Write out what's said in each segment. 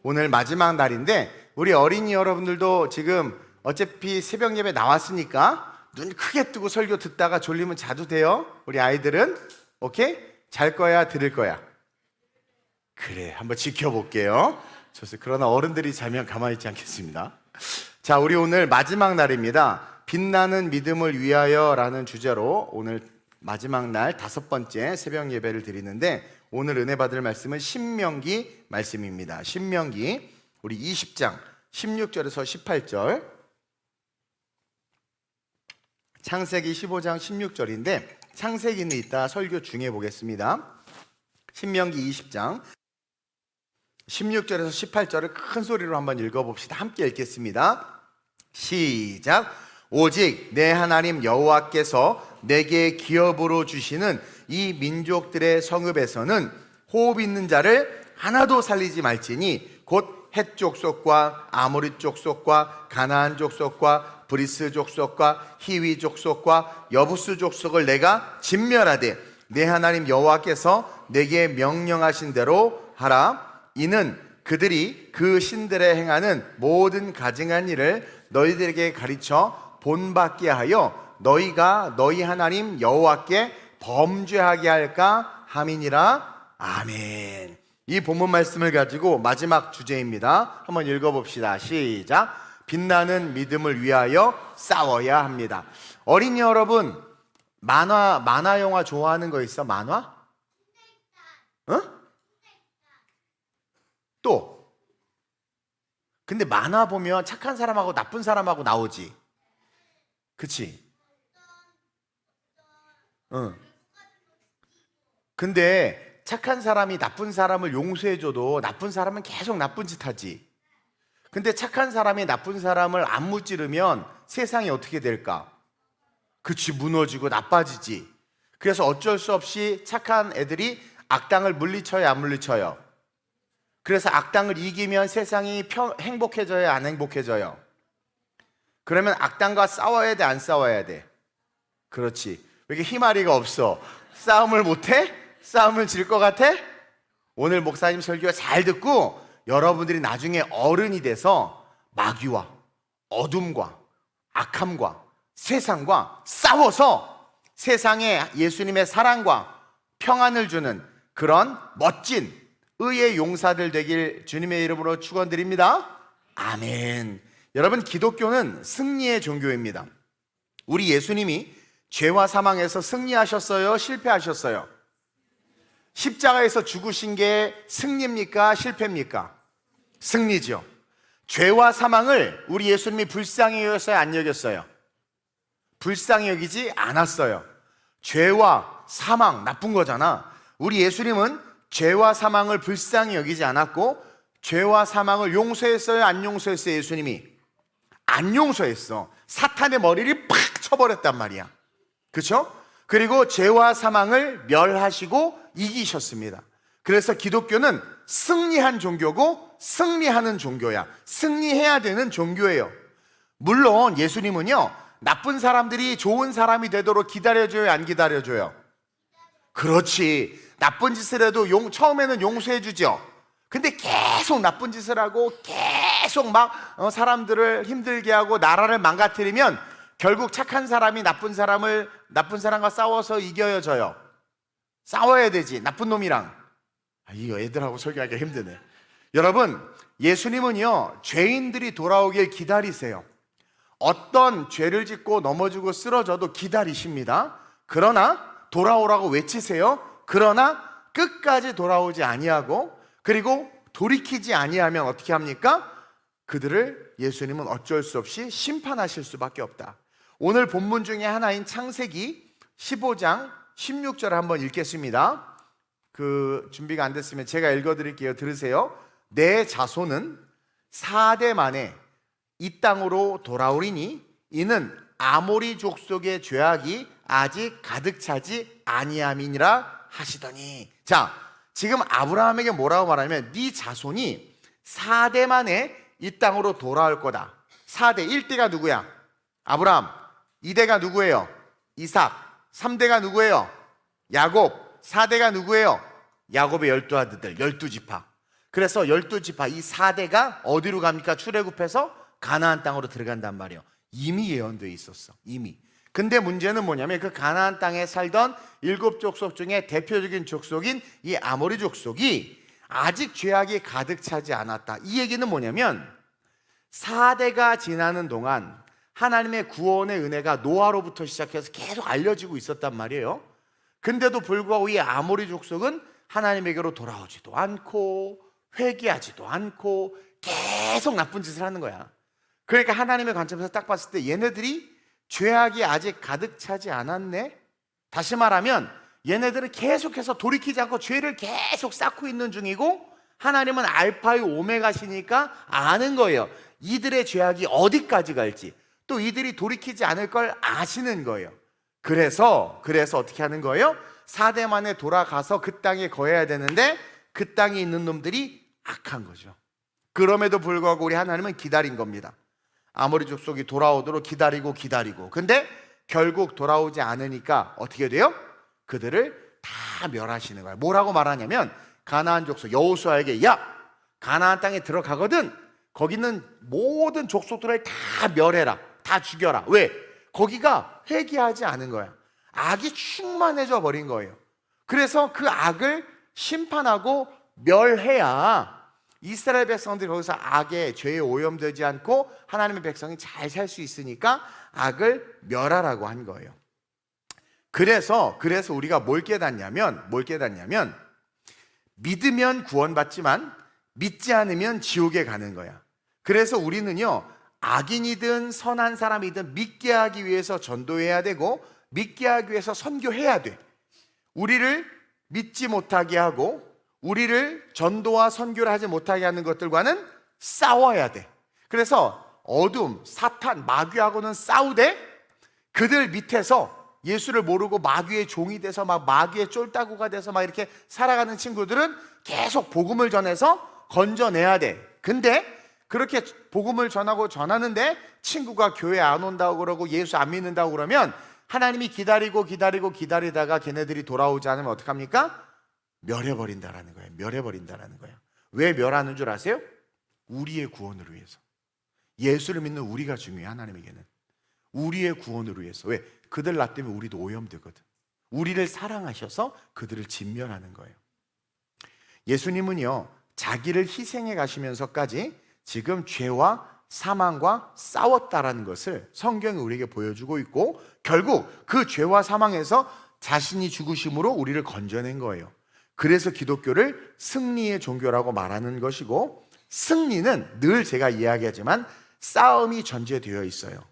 오늘 마지막 날인데 우리 어린이 여러분들도 지금 어차피 새벽 예배 나왔으니까 눈 크게 뜨고 설교 듣다가 졸리면 자도 돼요. 우리 아이들은 오케이? 잘 거야, 들을 거야? 그래, 한번 지켜볼게요. 좋습니다. 그러나 어른들이 자면 가만히 있지 않겠습니다. 자, 우리 오늘 마지막 날입니다. 빛나는 믿음을 위하여 라는 주제로 오늘 마지막 날 5번째 새벽 예배를 드리는데, 오늘 은혜 받을 말씀은 신명기 말씀입니다. 신명기 우리 20장 16절에서 18절, 창세기 15장 16절인데 창세기는 이따 설교 중에 보겠습니다. 신명기 20장 16절에서 18절을 큰 소리로 한번 읽어봅시다. 함께 읽겠습니다. 시작. 오직 내 하나님 여호와께서 내게 기업으로 주시는 이 민족들의 성읍에서는 호흡 있는 자를 하나도 살리지 말지니 곧 헷 족속과 아모리 족속과 가나안 족속과 브리스 족속과 히위 족속과 여부스 족속을 내가 진멸하되 내 하나님 여호와께서 내게 명령하신 대로 하라. 이는 그들이 그 신들에 행하는 모든 가증한 일을 너희들에게 가르쳐 본받게 하여 너희가 너희 하나님 여호와께 범죄하게 할까 함이니라. 아멘. 이 본문 말씀을 가지고 마지막 주제입니다. 한번 읽어봅시다. 시작. 빛나는 믿음을 위하여 싸워야 합니다. 어린이 여러분, 만화 영화 좋아하는 거 있어? 만화? 어? 또? 근데 만화 보면 착한 사람하고 나쁜 사람하고 나오지. 그치? 응. 근데 착한 사람이 나쁜 사람을 용서해줘도 나쁜 사람은 계속 나쁜 짓 하지. 근데 착한 사람이 나쁜 사람을 안 무찌르면 세상이 어떻게 될까? 그치, 무너지고 나빠지지. 그래서 어쩔 수 없이 착한 애들이 악당을 물리쳐요, 안 물리쳐요? 그래서 악당을 이기면 세상이 행복해져요, 안 행복해져요? 그러면 악당과 싸워야 돼, 안 싸워야 돼? 그렇지. 왜 이렇게 희마리가 없어? 싸움을 못해? 싸움을 질 것 같아? 오늘 목사님 설교 잘 듣고 여러분들이 나중에 어른이 돼서 마귀와 어둠과 악함과 세상과 싸워서 세상에 예수님의 사랑과 평안을 주는 그런 멋진 의의 용사들 되길 주님의 이름으로 축원드립니다. 아멘. 여러분, 기독교는 승리의 종교입니다. 우리 예수님이 죄와 사망에서 승리하셨어요? 실패하셨어요? 십자가에서 죽으신 게 승리입니까? 실패입니까? 승리죠. 죄와 사망을 우리 예수님이 불쌍히 여겼어요? 안 여겼어요? 불쌍히 여기지 않았어요. 죄와 사망 나쁜 거잖아. 우리 예수님은 죄와 사망을 불쌍히 여기지 않았고 죄와 사망을 용서했어요? 안 용서했어요? 예수님이 안 용서했어. 사탄의 머리를 팍 쳐버렸단 말이야. 그렇죠? 그리고 죄와 사망을 멸하시고 이기셨습니다. 그래서 기독교는 승리한 종교고 승리하는 종교야. 승리해야 되는 종교예요. 물론 예수님은요, 나쁜 사람들이 좋은 사람이 되도록 기다려줘요, 안 기다려줘요? 그렇지. 나쁜 짓을 해도 처음에는 용서해 주죠. 근데 계속 나쁜 짓을 하고 계속 막 사람들을 힘들게 하고 나라를 망가뜨리면 결국 착한 사람이 나쁜 사람과 싸워서 이겨요, 져요? 싸워야 되지, 나쁜 놈이랑. 이거 애들하고 설교하기가 힘드네. 여러분, 예수님은요, 죄인들이 돌아오길 기다리세요. 어떤 죄를 짓고 넘어지고 쓰러져도 기다리십니다. 그러나 돌아오라고 외치세요. 그러나 끝까지 돌아오지 아니하고, 그리고 돌이키지 아니하면 어떻게 합니까? 그들을 예수님은 어쩔 수 없이 심판하실 수밖에 없다. 오늘 본문 중에 하나인 창세기 15장 16절을 한번 읽겠습니다. 준비가 안 됐으면 제가 읽어드릴게요. 들으세요. 내 자손은 4대 만에 이 땅으로 돌아오리니 이는 아모리 족속의 죄악이 아직 가득 차지 아니함이니라 하시더니. 자, 지금 아브라함에게 뭐라고 말하냐면 네 자손이 4대 만에 이 땅으로 돌아올 거다. 4대, 1대가 누구야? 아브라함. 2대가 누구예요? 이삭. 3대가 누구예요? 야곱. 4대가 누구예요? 야곱의 12 아들들, 12지파. 그래서 12지파 이 4대가 어디로 갑니까? 출애굽해서 가나안 땅으로 들어간단 말이에요. 이미 예언되어 있었어. 이미. 근데 문제는 뭐냐면 그 가나안 땅에 살던 7족속 중에 대표적인 족속인 이 아모리 족속이 아직 죄악이 가득 차지 않았다. 이 얘기는 뭐냐면 4대가 지나는 동안 하나님의 구원의 은혜가 노아로부터 시작해서 계속 알려지고 있었단 말이에요. 근데도 불구하고 이 아모리 족속은 하나님에게로 돌아오지도 않고 회개하지도 않고 계속 나쁜 짓을 하는 거야. 그러니까 하나님의 관점에서 딱 봤을 때 얘네들이 죄악이 아직 가득 차지 않았네? 다시 말하면 얘네들은 계속해서 돌이키지 않고 죄를 계속 쌓고 있는 중이고 하나님은 알파의 오메가시니까 아는 거예요. 이들의 죄악이 어디까지 갈지, 또 이들이 돌이키지 않을 걸 아시는 거예요. 그래서 어떻게 하는 거예요? 4대 만에 돌아가서 그 땅에 거해야 되는데 그 땅에 있는 놈들이 악한 거죠. 그럼에도 불구하고 우리 하나님은 기다린 겁니다. 아모리 족속이 돌아오도록 기다리고 근데 결국 돌아오지 않으니까 어떻게 돼요? 그들을 다 멸하시는 거예요. 뭐라고 말하냐면 가나안 족속 여호수아에게 야, 가나안 땅에 들어가거든 거기는 모든 족속들을 다 멸해라, 다 죽여라. 왜? 거기가 회개하지 않은 거야. 악이 충만해져 버린 거예요. 그래서 그 악을 심판하고 멸해야 이스라엘 백성들이 거기서 악의 죄에 오염되지 않고 하나님의 백성이 잘 살 수 있으니까 악을 멸하라고 한 거예요. 그래서 우리가 뭘 깨닫냐면 믿으면 구원받지만 믿지 않으면 지옥에 가는 거야. 그래서 우리는요, 악인이든 선한 사람이든 믿게 하기 위해서 전도해야 되고 믿게 하기 위해서 선교해야 돼. 우리를 믿지 못하게 하고 우리를 전도와 선교를 하지 못하게 하는 것들과는 싸워야 돼. 그래서 어둠, 사탄, 마귀하고는 싸우되 그들 밑에서 예수를 모르고 마귀의 종이 돼서 막 마귀의 쫄따구가 돼서 막 이렇게 살아가는 친구들은 계속 복음을 전해서 건져내야 돼. 근데 그렇게 복음을 전하는데 친구가 교회 안 온다고 그러고 예수 안 믿는다고 그러면 하나님이 기다리다가 걔네들이 돌아오지 않으면 어떡합니까? 멸해버린다라는 거예요. 멸해버린다라는 거예요. 왜 멸하는 줄 아세요? 우리의 구원을 위해서. 예수를 믿는 우리가 중요해. 하나님에게는 우리의 구원을 위해서. 왜? 그들 나 때문에 우리도 오염되거든. 우리를 사랑하셔서 그들을 진멸하는 거예요. 예수님은요, 자기를 희생해 가시면서까지 지금 죄와 사망과 싸웠다라는 것을 성경이 우리에게 보여주고 있고 결국 그 죄와 사망에서 자신이 죽으심으로 우리를 건져낸 거예요. 그래서 기독교를 승리의 종교라고 말하는 것이고, 승리는 늘 제가 이야기하지만 싸움이 전제되어 있어요.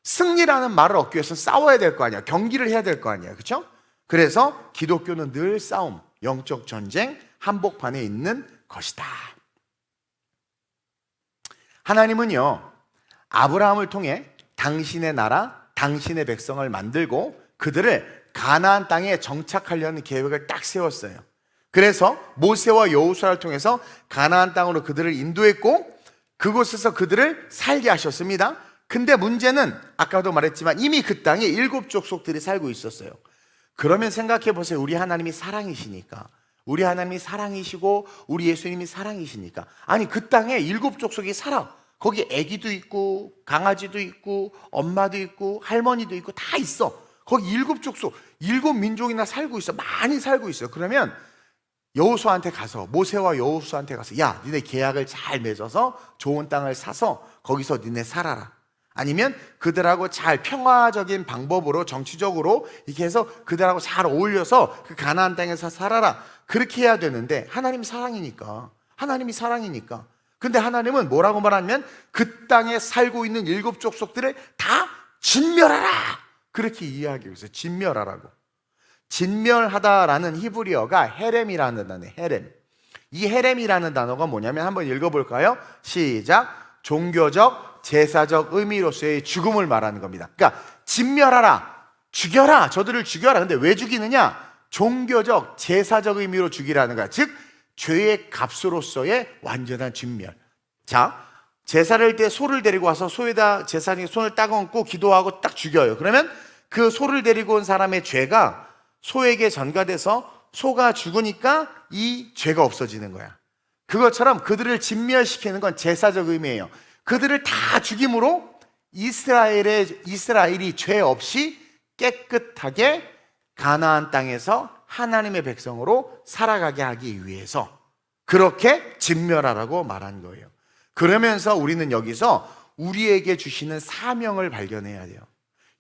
승리라는 말을 얻기 위해서 싸워야 될 거 아니야. 경기를 해야 될 거 아니야. 그렇죠? 그래서 기독교는 늘 싸움, 영적 전쟁, 한복판에 있는 것이다. 하나님은요, 아브라함을 통해 당신의 나라, 당신의 백성을 만들고 그들을 가나안 땅에 정착하려는 계획을 딱 세웠어요. 그래서 모세와 여호수아를 통해서 가나안 땅으로 그들을 인도했고 그곳에서 그들을 살게 하셨습니다. 근데 문제는 아까도 말했지만 이미 그 땅에 7족속들이 살고 있었어요. 그러면 생각해 보세요. 우리 하나님이 사랑이시니까, 우리 하나님이 사랑이시고 우리 예수님이 사랑이시니까, 아니 그 땅에 7족속이 살아. 거기 애기도 있고 강아지도 있고 엄마도 있고 할머니도 있고 다 있어. 거기 7족속, 7민족이나 살고 있어. 많이 살고 있어요. 그러면 여호수아한테 가서, 모세와 여호수아한테 가서, 야, 니네 계약을 잘 맺어서 좋은 땅을 사서 거기서 니네 살아라. 아니면 그들하고 잘 평화적인 방법으로 정치적으로 이렇게 해서 그들하고 잘 어울려서 그 가나안 땅에서 살아라. 그렇게 해야 되는데 하나님이 사랑이니까. 근데 하나님은 뭐라고 말하냐면 그 땅에 살고 있는 7족속들을 다 진멸하라. 그렇게 이야기하고 있어요. 진멸하라고. 진멸하다라는 히브리어가 헤렘이라는 단어예요. 헤렘. 이 헤렘이라는 단어가 뭐냐면 한번 읽어볼까요? 시작. 종교적, 제사적 의미로서의 죽음을 말하는 겁니다. 그러니까 진멸하라, 죽여라, 저들을 죽여라. 근데 왜 죽이느냐? 종교적, 제사적 의미로 죽이라는 거야. 즉 죄의 값으로서의 완전한 진멸. 자, 제사를 할 때 소를 데리고 와서 소에다 제사장이 손을 딱 얹고 기도하고 딱 죽여요. 그러면 그 소를 데리고 온 사람의 죄가 소에게 전가돼서 소가 죽으니까 이 죄가 없어지는 거야. 그것처럼 그들을 진멸시키는 건 제사적 의미예요. 그들을 다 죽임으로 이스라엘이 죄 없이 깨끗하게 가나안 땅에서 하나님의 백성으로 살아가게 하기 위해서 그렇게 진멸하라고 말한 거예요. 그러면서 우리는 여기서 우리에게 주시는 사명을 발견해야 돼요.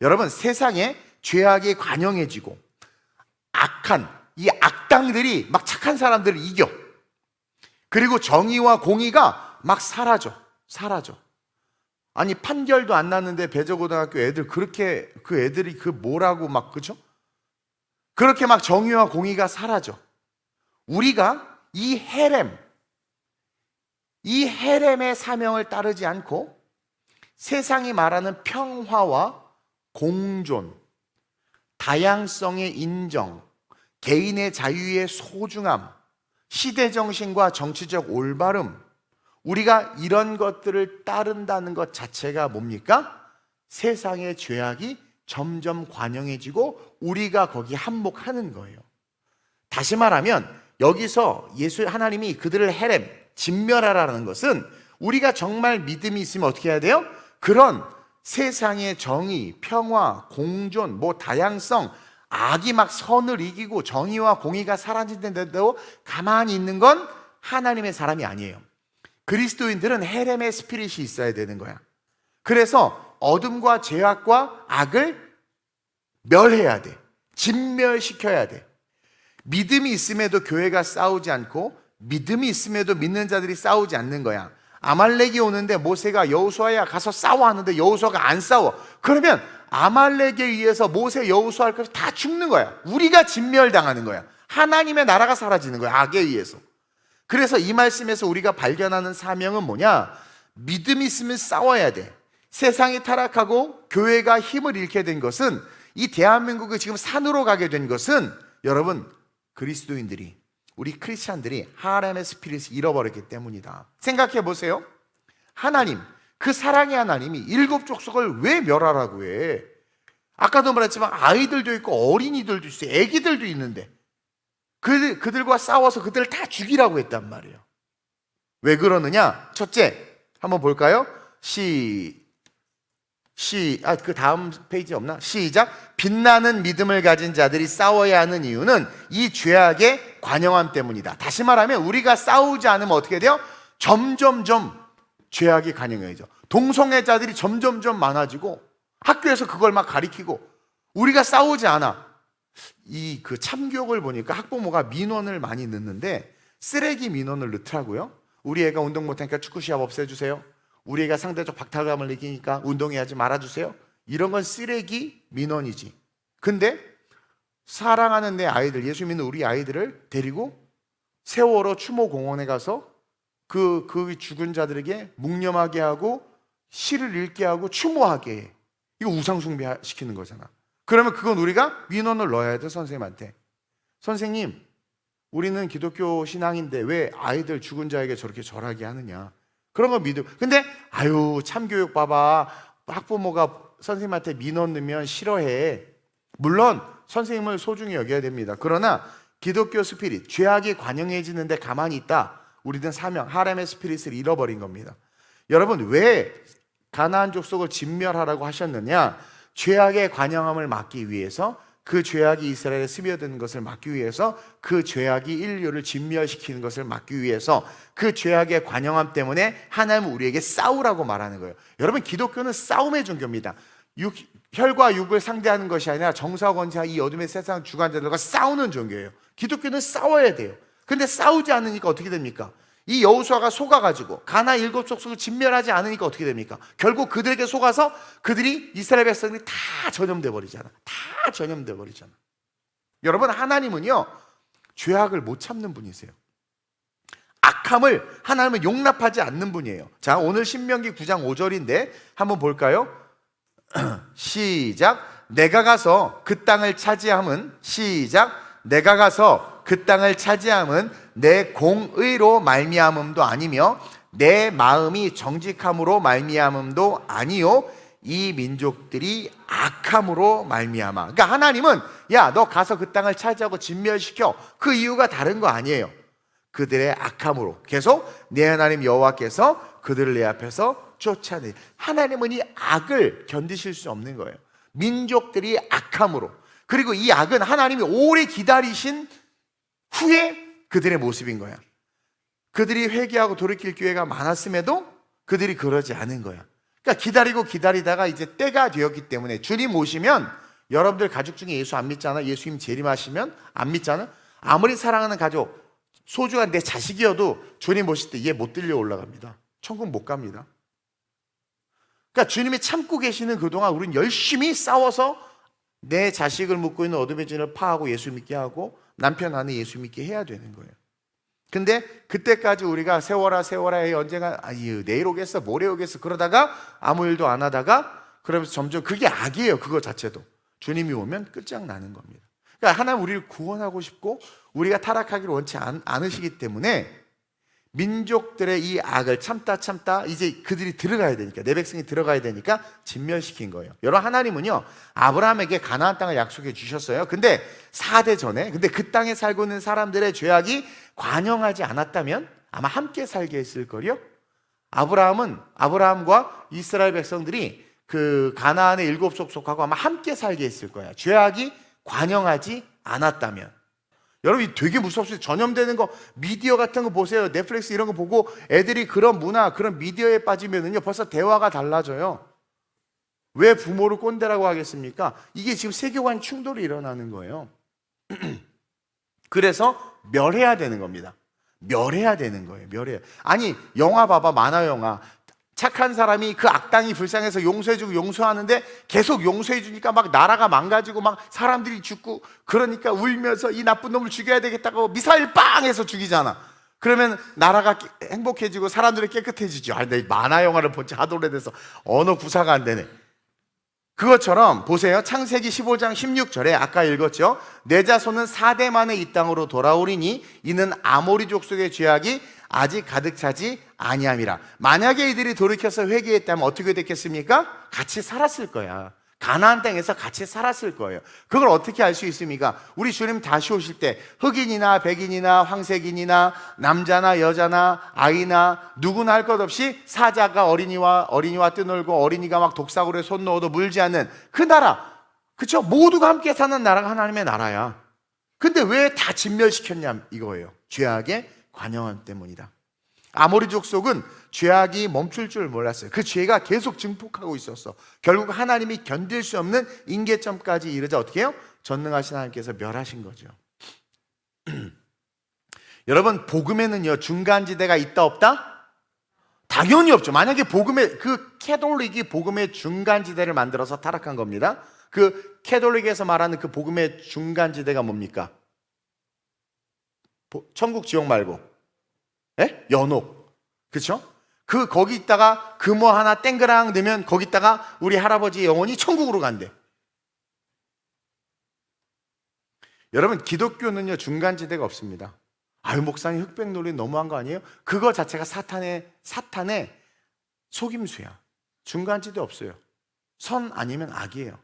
여러분, 세상에 죄악이 관영해지고 악한 이 악당들이 막 착한 사람들을 이겨. 그리고 정의와 공의가 막 사라져. 아니, 판결도 안 났는데 배저고등학교 애들 그렇게 그 애들이 그 뭐라고 막, 그죠? 그렇게 막 정의와 공의가 사라져. 우리가 이 헤렘의 사명을 따르지 않고 세상이 말하는 평화와 공존, 다양성의 인정, 개인의 자유의 소중함, 시대정신과 정치적 올바름, 우리가 이런 것들을 따른다는 것 자체가 뭡니까? 세상의 죄악이 점점 관영해지고 우리가 거기에 한몫하는 거예요. 다시 말하면 여기서 하나님이 그들을 헤렘, 진멸하라는 것은 우리가 정말 믿음이 있으면 어떻게 해야 돼요? 그런 세상의 정의, 평화, 공존, 다양성, 악이 막 선을 이기고 정의와 공의가 사라진데도 가만히 있는 건 하나님의 사람이 아니에요. 그리스도인들은 헤렘의 스피릿이 있어야 되는 거야. 그래서 어둠과 죄악과 악을 멸해야 돼. 진멸시켜야 돼. 믿음이 있음에도 교회가 싸우지 않고 믿음이 있음에도 믿는 자들이 싸우지 않는 거야. 아말렉이 오는데 모세가 여호수아야 가서 싸워 하는데 여호수아가 안 싸워. 그러면 아말렉에 의해서 모세, 여호수아 할 것이 다 죽는 거야. 우리가 진멸당하는 거야. 하나님의 나라가 사라지는 거야. 악에 의해서. 그래서 이 말씀에서 우리가 발견하는 사명은 뭐냐? 믿음이 있으면 싸워야 돼. 세상이 타락하고 교회가 힘을 잃게 된 것은, 이 대한민국이 지금 산으로 가게 된 것은, 여러분, 그리스도인들이, 우리 크리스찬들이 하나님의 스피릿을 잃어버렸기 때문이다. 생각해 보세요. 하나님, 그 사랑의 하나님이 일곱 족속을 왜 멸하라고 해? 아까도 말했지만 아이들도 있고 어린이들도 있어요. 애기들도 있는데 그들과 싸워서 그들을 다 죽이라고 했단 말이에요. 왜 그러느냐? 첫째, 한번 볼까요? 그 다음 페이지 없나? 시작. 빛나는 믿음을 가진 자들이 싸워야 하는 이유는 이 죄악의 관영함 때문이다. 다시 말하면 우리가 싸우지 않으면 어떻게 돼요? 점점점 죄악이 관영해져. 동성애자들이 점점점 많아지고 학교에서 그걸 막 가리키고 우리가 싸우지 않아. 그 참교육을 보니까 학부모가 민원을 많이 넣는데 쓰레기 민원을 넣더라고요. 우리 애가 운동 못하니까 축구 시합 없애주세요. 우리 애가 상대적 박탈감을 느끼니까 운동해야지 말아주세요. 이런 건 쓰레기 민원이지. 근데 사랑하는 내 아이들, 예수 믿는 우리 아이들을 데리고 세월호 추모공원에 가서 그 죽은 자들에게 묵념하게 하고 시를 읽게 하고 추모하게 해. 이거 우상숭배 시키는 거잖아. 그러면 그건 우리가 민원을 넣어야 돼. 선생님한테. 선생님, 우리는 기독교 신앙인데 왜 아이들 죽은 자에게 저렇게 절하게 하느냐. 그런 거 믿음. 근데 참교육 봐봐. 학부모가 선생님한테 민원 넣으면 싫어해. 물론 선생님을 소중히 여겨야 됩니다. 그러나 기독교 스피릿, 죄악이 관영해지는데 가만히 있다. 우리는 사명, 하렘의 스피릿을 잃어버린 겁니다. 여러분, 왜 가나안 족속을 진멸하라고 하셨느냐? 죄악의 관영함을 막기 위해서, 그 죄악이 이스라엘에 스며드는 것을 막기 위해서, 그 죄악이 인류를 진멸시키는 것을 막기 위해서, 그 죄악의 관영함 때문에 하나님은 우리에게 싸우라고 말하는 거예요. 여러분, 기독교는 싸움의 종교입니다. 혈과 육을 상대하는 것이 아니라 정사와 권세와 이 어둠의 세상 주관자들과 싸우는 종교예요. 기독교는 싸워야 돼요. 근데 싸우지 않으니까 어떻게 됩니까? 이 여호수아가 속아가지고 가나안 일곱 족속을 진멸하지 않으니까 어떻게 됩니까? 결국 그들에게 속아서 그들이 이스라엘 백성들이 다 전염돼 버리잖아. 다 전염돼 버리잖아. 여러분, 하나님은요 죄악을 못 참는 분이세요. 악함을 하나님은 용납하지 않는 분이에요. 자, 오늘 신명기 9장 5절인데 한번 볼까요? 시작. 내가 가서 그 땅을 차지함은, 시작. 내가 가서 그 땅을 차지함은 내 공의로 말미암음도 아니며 내 마음이 정직함으로 말미암음도 아니요 이 민족들이 악함으로 말미암아. 그러니까 하나님은 야, 너 가서 그 땅을 차지하고 진멸시켜. 그 이유가 다른 거 아니에요. 그들의 악함으로 계속 내 하나님 여호와께서 그들을 내 앞에서 쫓아내. 하나님은 이 악을 견디실 수 없는 거예요. 민족들이 악함으로. 그리고 이 악은 하나님이 오래 기다리신 후에 그들의 모습인 거야. 그들이 회개하고 돌이킬 기회가 많았음에도 그들이 그러지 않은 거야. 그러니까 기다리고 기다리다가 이제 때가 되었기 때문에 주님 오시면, 여러분들 가족 중에 예수 안 믿잖아. 예수님 재림하시면 안 믿잖아. 아무리 사랑하는 가족, 소중한 내 자식이어도 주님 오실 때 얘 못 들려 올라갑니다. 천국 못 갑니다. 그러니까 주님이 참고 계시는 그동안 우리는 열심히 싸워서 내 자식을 묻고 있는 어둠의 진을 파하고 예수 믿게 하고 남편 아내 예수 믿게 해야 되는 거예요. 근데 그때까지 우리가 세워라 세워라 언젠가 내일 오겠어 모레 오겠어 그러다가 아무 일도 안 하다가 그러면서 점점 그게 악이에요. 그거 자체도 주님이 오면 끝장나는 겁니다. 그러니까 하나님 우리를 구원하고 싶고 우리가 타락하기를 원치 않으시기 때문에 민족들의 이 악을 참다 이제 그들이 들어가야 되니까, 내 백성이 들어가야 되니까 진멸시킨 거예요. 여러분, 하나님은요 아브라함에게 가나안 땅을 약속해 주셨어요. 근데 4대 전에, 근데 그 땅에 살고 있는 사람들의 죄악이 관영하지 않았다면 아마 함께 살게 했을 거요. 아브라함과 이스라엘 백성들이 그 가나안의 7족 속하고 아마 함께 살게 했을 거야. 죄악이 관영하지 않았다면. 여러분, 되게 무섭습니다. 전염되는 거, 미디어 같은 거 보세요. 넷플릭스 이런 거 보고 애들이 그런 문화, 그런 미디어에 빠지면은요 벌써 대화가 달라져요. 왜 부모를 꼰대라고 하겠습니까? 이게 지금 세계관 충돌이 일어나는 거예요. 그래서 멸해야 되는 겁니다. 멸해야 되는 거예요. 멸해야. 아니, 영화 봐봐, 만화 영화. 착한 사람이 그 악당이 불쌍해서 용서해주고 용서하는데 계속 용서해주니까 막 나라가 망가지고 막 사람들이 죽고, 그러니까 울면서 이 나쁜 놈을 죽여야 되겠다고 미사일 빵 해서 죽이잖아. 그러면 나라가 행복해지고 사람들이 깨끗해지죠. 내 만화 영화를 본 지 하도 오래돼서 언어 구사가 안 되네. 그것처럼 보세요. 창세기 15장 16절에 아까 읽었죠. 내 자손은 4대 만에 이 땅으로 돌아오리니 이는 아모리 족속의 죄악이 아직 가득 차지 아니함이라. 만약에 이들이 돌이켜서 회개했다면 어떻게 됐겠습니까? 같이 살았을 거야. 가나안 땅에서 같이 살았을 거예요. 그걸 어떻게 알 수 있습니까? 우리 주님 다시 오실 때 흑인이나 백인이나 황색인이나 남자나 여자나 아이나 누구나 할 것 없이 사자가 어린이와 뛰놀고 어린이가 막 독사구리에 손 넣어도 물지 않는 그 나라, 그렇죠? 모두가 함께 사는 나라가 하나님의 나라야. 근데 왜 다 진멸시켰냐 이거예요. 죄악의 관영함 때문이다. 아모리 족속은 죄악이 멈출 줄 몰랐어요. 그 죄가 계속 증폭하고 있었어. 결국 하나님이 견딜 수 없는 임계점까지 이르자 어떻게 해요? 전능하신 하나님께서 멸하신 거죠. 여러분, 복음에는요 중간지대가 있다 없다? 당연히 없죠. 만약에 복음의 그 캐톨릭이 복음의 중간지대를 만들어서 타락한 겁니다. 그 캐톨릭에서 말하는 그 복음의 중간지대가 뭡니까? 천국 지옥 말고 연옥, 그렇죠? 거기 있다가 금호 하나 땡그랑 넣으면 거기다가 우리 할아버지 영혼이 천국으로 간대. 여러분, 기독교는요 중간지대가 없습니다. 아유, 목사님 흑백 논리 너무한 거 아니에요? 그거 자체가 사탄의 속임수야. 중간지대 없어요. 선 아니면 악이에요.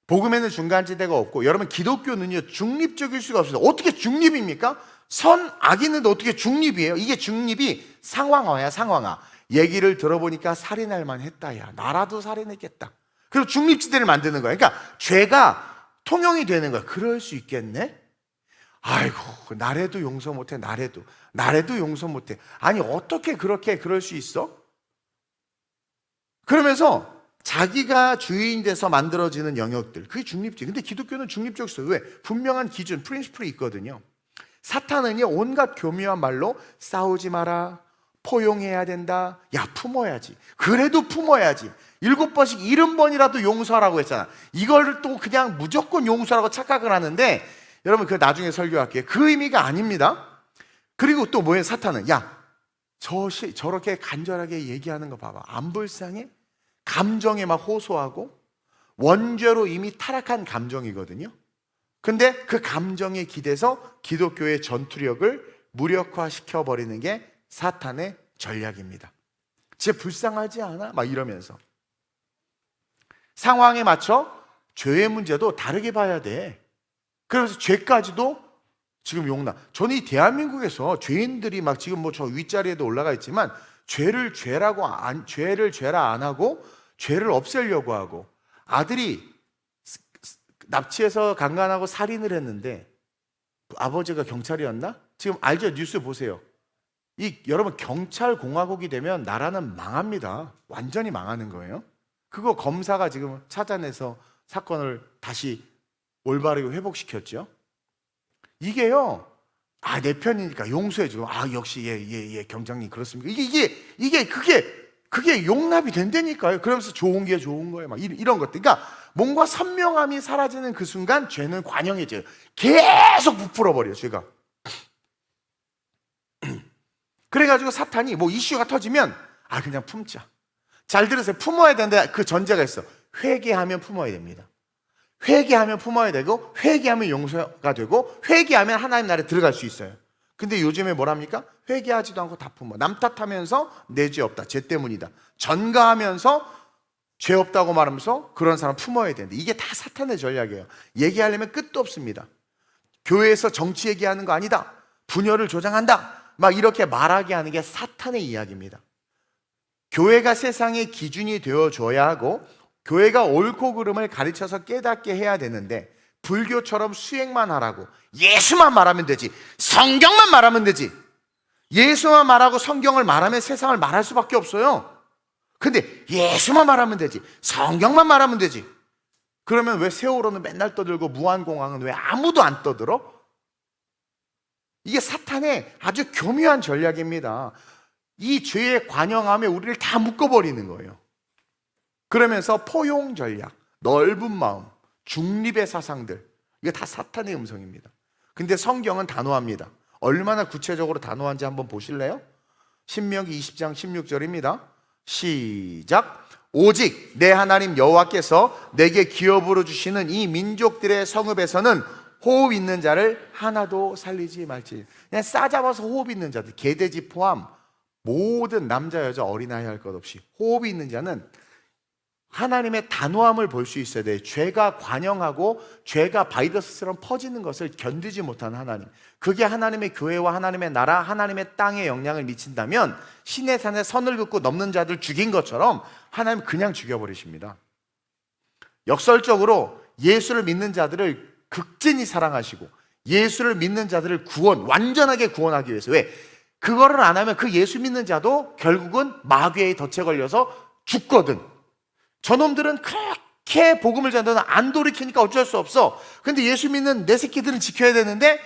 복음에는 중간지대가 없고, 여러분 기독교는요 중립적일 수가 없어요. 어떻게 중립입니까? 선, 악인은 어떻게 중립이에요? 이게 중립이 상황화야, 상황화. 얘기를 들어보니까 살인할 만했다. 야, 나라도 살인했겠다. 그리고 중립지대를 만드는 거야. 그러니까 죄가 통용이 되는 거야. 그럴 수 있겠네? 아이고, 나래도 용서 못해. 나래도 용서 못해. 아니, 어떻게 그럴 수 있어? 그러면서 자기가 주인 돼서 만들어지는 영역들, 그게 중립지. 근데 기독교는 중립적 있어요. 왜? 분명한 기준, 프린시플이 있거든요. 사탄은요 온갖 교묘한 말로 싸우지 마라, 포용해야 된다, 야 품어야지, 그래도 품어야지, 7번씩 70번이라도 용서하라고 했잖아. 이걸 또 그냥 무조건 용서라고 착각을 하는데, 여러분 그 나중에 설교할게요. 그 의미가 아닙니다. 그리고 또 뭐예요? 사탄은 저렇게 간절하게 얘기하는 거 봐봐, 안 불쌍해? 감정에 막 호소하고, 원죄로 이미 타락한 감정이거든요. 근데 그 감정에 기대서 기독교의 전투력을 무력화시켜 버리는 게 사탄의 전략입니다. 쟤 불쌍하지 않아? 막 이러면서 상황에 맞춰 죄의 문제도 다르게 봐야 돼. 그래서 죄까지도 지금 용납. 저는 이 대한민국에서 죄인들이 막 지금 뭐 저 윗자리에도 올라가 있지만 죄를 죄라 안 하고 죄를 없애려고 하고, 아들이 납치해서 강간하고 살인을 했는데 아버지가 경찰이었나? 지금 알죠? 뉴스 보세요. 여러분, 경찰 공화국이 되면 나라는 망합니다. 완전히 망하는 거예요. 그거 검사가 지금 찾아내서 사건을 다시 올바르게 회복시켰죠. 이게요, 내 편이니까 용서해주고, 역시 예 경장님 그렇습니까? 그게 용납이 된다니까요. 그러면서 좋은 게 좋은 거예요. 막 이런 것들. 그러니까 뭔가 선명함이 사라지는 그 순간 죄는 관영해져요. 계속 부풀어 버려요, 죄가. 그래가지고 사탄이 뭐 이슈가 터지면 그냥 품자. 잘 들으세요. 품어야 되는데 그 전제가 있어. 회개하면 품어야 됩니다. 회개하면 품어야 되고, 회개하면 용서가 되고, 회개하면 하나님 나라에 들어갈 수 있어요. 근데 요즘에 뭐랍니까? 회개하지도 않고 다 품어. 남 탓하면서 내 죄 없다, 죄 때문이다. 전가하면서 죄 없다고 말하면서 그런 사람 품어야 되는데, 이게 다 사탄의 전략이에요. 얘기하려면 끝도 없습니다. 교회에서 정치 얘기하는 거 아니다, 분열을 조장한다, 막 이렇게 말하게 하는 게 사탄의 이야기입니다. 교회가 세상의 기준이 되어줘야 하고, 교회가 옳고 그름을 가르쳐서 깨닫게 해야 되는데, 불교처럼 수행만 하라고, 예수만 말하면 되지, 성경만 말하면 되지, 예수만 말하고 성경을 말하면 세상을 말할 수밖에 없어요. 근데 예수만 말하면 되지, 성경만 말하면 되지, 그러면 왜 세월호는 맨날 떠들고 무한공항은 왜 아무도 안 떠들어? 이게 사탄의 아주 교묘한 전략입니다. 이 죄에 관영하며 우리를 다 묶어버리는 거예요. 그러면서 포용 전략, 넓은 마음, 중립의 사상들, 이게 다 사탄의 음성입니다. 근데 성경은 단호합니다. 얼마나 구체적으로 단호한지 한번 보실래요? 신명기 20장 16절입니다. 시작. 오직 내 하나님 여호와께서 내게 기업으로 주시는 이 민족들의 성읍에서는 호흡 있는 자를 하나도 살리지 말지. 그냥 싸잡아서 호흡 있는 자들, 개돼지 포함 모든 남자 여자 어린아이 할 것 없이 호흡이 있는 자는 하나님의 단호함을 볼 수 있어야 돼요. 죄가 관영하고 죄가 바이러스처럼 퍼지는 것을 견디지 못하는 하나님, 그게 하나님의 교회와 하나님의 나라, 하나님의 땅에 영향을 미친다면 신의 산에 선을 긋고 넘는 자들 죽인 것처럼 하나님 그냥 죽여버리십니다. 역설적으로 예수를 믿는 자들을 극진히 사랑하시고, 예수를 믿는 자들을 완전하게 구원하기 위해서, 왜? 그거를 안 하면 그 예수 믿는 자도 결국은 마귀의 덫에 걸려서 죽거든. 저놈들은 그렇게 복음을 전하는 안 돌이키니까 어쩔 수 없어. 근데 예수 믿는 내 새끼들은 지켜야 되는데,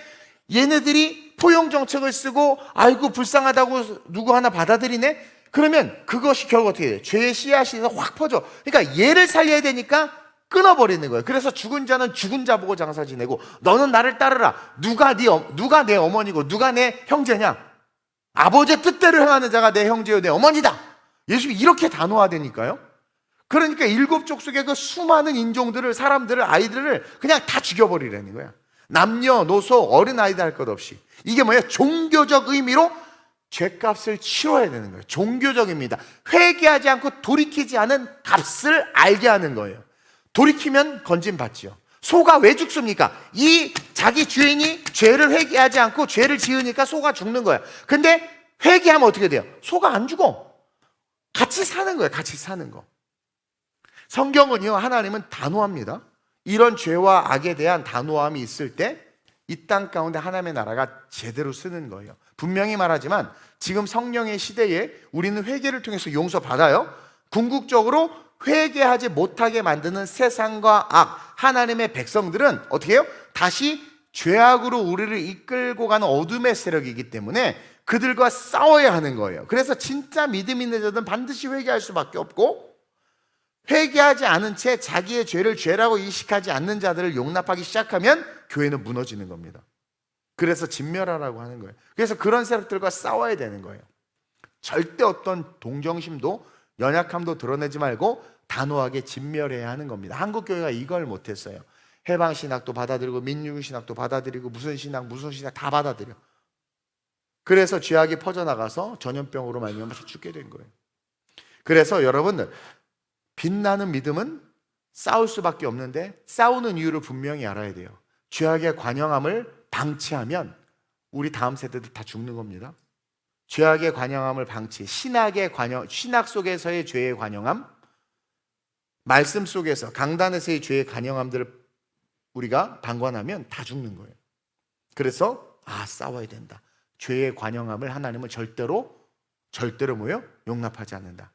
얘네들이 포용 정책을 쓰고 아이고 불쌍하다고 누구 하나 받아들이네? 그러면 그것이 결국 어떻게 돼? 죄의 씨앗이 확 퍼져. 그러니까 얘를 살려야 되니까 끊어버리는 거예요. 그래서 죽은 자는 죽은 자 보고 장사 지내고, 너는 나를 따르라. 누가 내 어머니고 누가 내 형제냐? 아버지의 뜻대로 행하는 자가 내 형제요 내 어머니다. 예수님이 이렇게 단호하다니까요. 그러니까 일곱 족속의 그 수많은 인종들을, 사람들을, 아이들을 그냥 다 죽여버리라는 거야. 남녀노소 어린아이들 할 것 없이. 이게 뭐예요? 종교적 의미로 죄값을 치러야 되는 거예요. 종교적입니다. 회개하지 않고 돌이키지 않은 값을 알게 하는 거예요. 돌이키면 건짐받지요. 소가 왜 죽습니까? 이 자기 주인이 죄를 회개하지 않고 죄를 지으니까 소가 죽는 거야. 근데 회개하면 어떻게 돼요? 소가 안 죽어. 같이 사는 거예요. 같이 사는 거. 성경은요, 하나님은 단호합니다. 이런 죄와 악에 대한 단호함이 있을 때 이 땅 가운데 하나님의 나라가 제대로 쓰는 거예요. 분명히 말하지만 지금 성령의 시대에 우리는 회개를 통해서 용서받아요. 궁극적으로 회개하지 못하게 만드는 세상과 악, 하나님의 백성들은 어떻게 해요? 다시 죄악으로 우리를 이끌고 가는 어둠의 세력이기 때문에 그들과 싸워야 하는 거예요. 그래서 진짜 믿음 있는 자들은 반드시 회개할 수밖에 없고, 회개하지 않은 채 자기의 죄를 죄라고 인식하지 않는 자들을 용납하기 시작하면 교회는 무너지는 겁니다. 그래서 진멸하라고 하는 거예요. 그래서 그런 세력들과 싸워야 되는 거예요. 절대 어떤 동정심도 연약함도 드러내지 말고 단호하게 진멸해야 하는 겁니다. 한국 교회가 이걸 못했어요. 해방신학도 받아들이고 민중신학도 받아들이고 무슨 신학 다 받아들여. 그래서 죄악이 퍼져나가서 전염병으로 말미암아서 죽게 된 거예요. 그래서 여러분들, 빛나는 믿음은 싸울 수밖에 없는데 싸우는 이유를 분명히 알아야 돼요. 죄악의 관영함을 방치하면 우리 다음 세대들 다 죽는 겁니다. 죄악의 관영함을 방치, 신학 속에서의 죄의 관영함, 말씀 속에서 강단에서의 죄의 관영함들을 우리가 방관하면 다 죽는 거예요. 그래서 싸워야 된다. 죄의 관영함을 하나님은 절대로 뭐예요? 용납하지 않는다.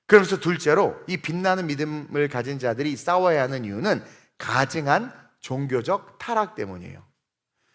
그러면서 둘째로 이 빛나는 믿음을 가진 자들이 싸워야 하는 이유는 가증한 종교적 타락 때문이에요.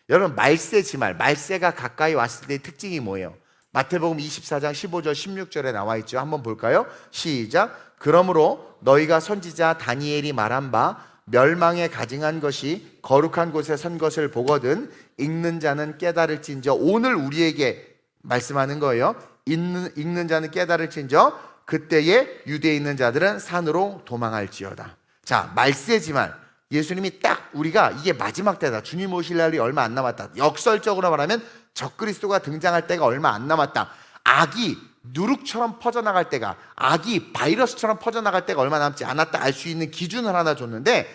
여러분, 말세가 가까이 왔을 때의 특징이 뭐예요? 마태복음 24장 15절 16절에 나와 있죠. 한번 볼까요? 시작. 그러므로 너희가 선지자 다니엘이 말한 바 멸망에 가증한 것이 거룩한 곳에 선 것을 보거든 읽는 자는 깨달을진저. 오늘 우리에게 말씀하는 거예요. 읽는 자는 깨달을진저 그때에 유대에 있는 자들은 산으로 도망할지어다. 자, 말세지만 예수님이 딱 우리가 이게 마지막 때다. 주님 오실 날이 얼마 안 남았다. 역설적으로 말하면 적그리스도가 등장할 때가 얼마 안 남았다. 악이 누룩처럼 퍼져나갈 때가, 악이 바이러스처럼 퍼져나갈 때가 얼마 남지 않았다 알 수 있는 기준을 하나 줬는데,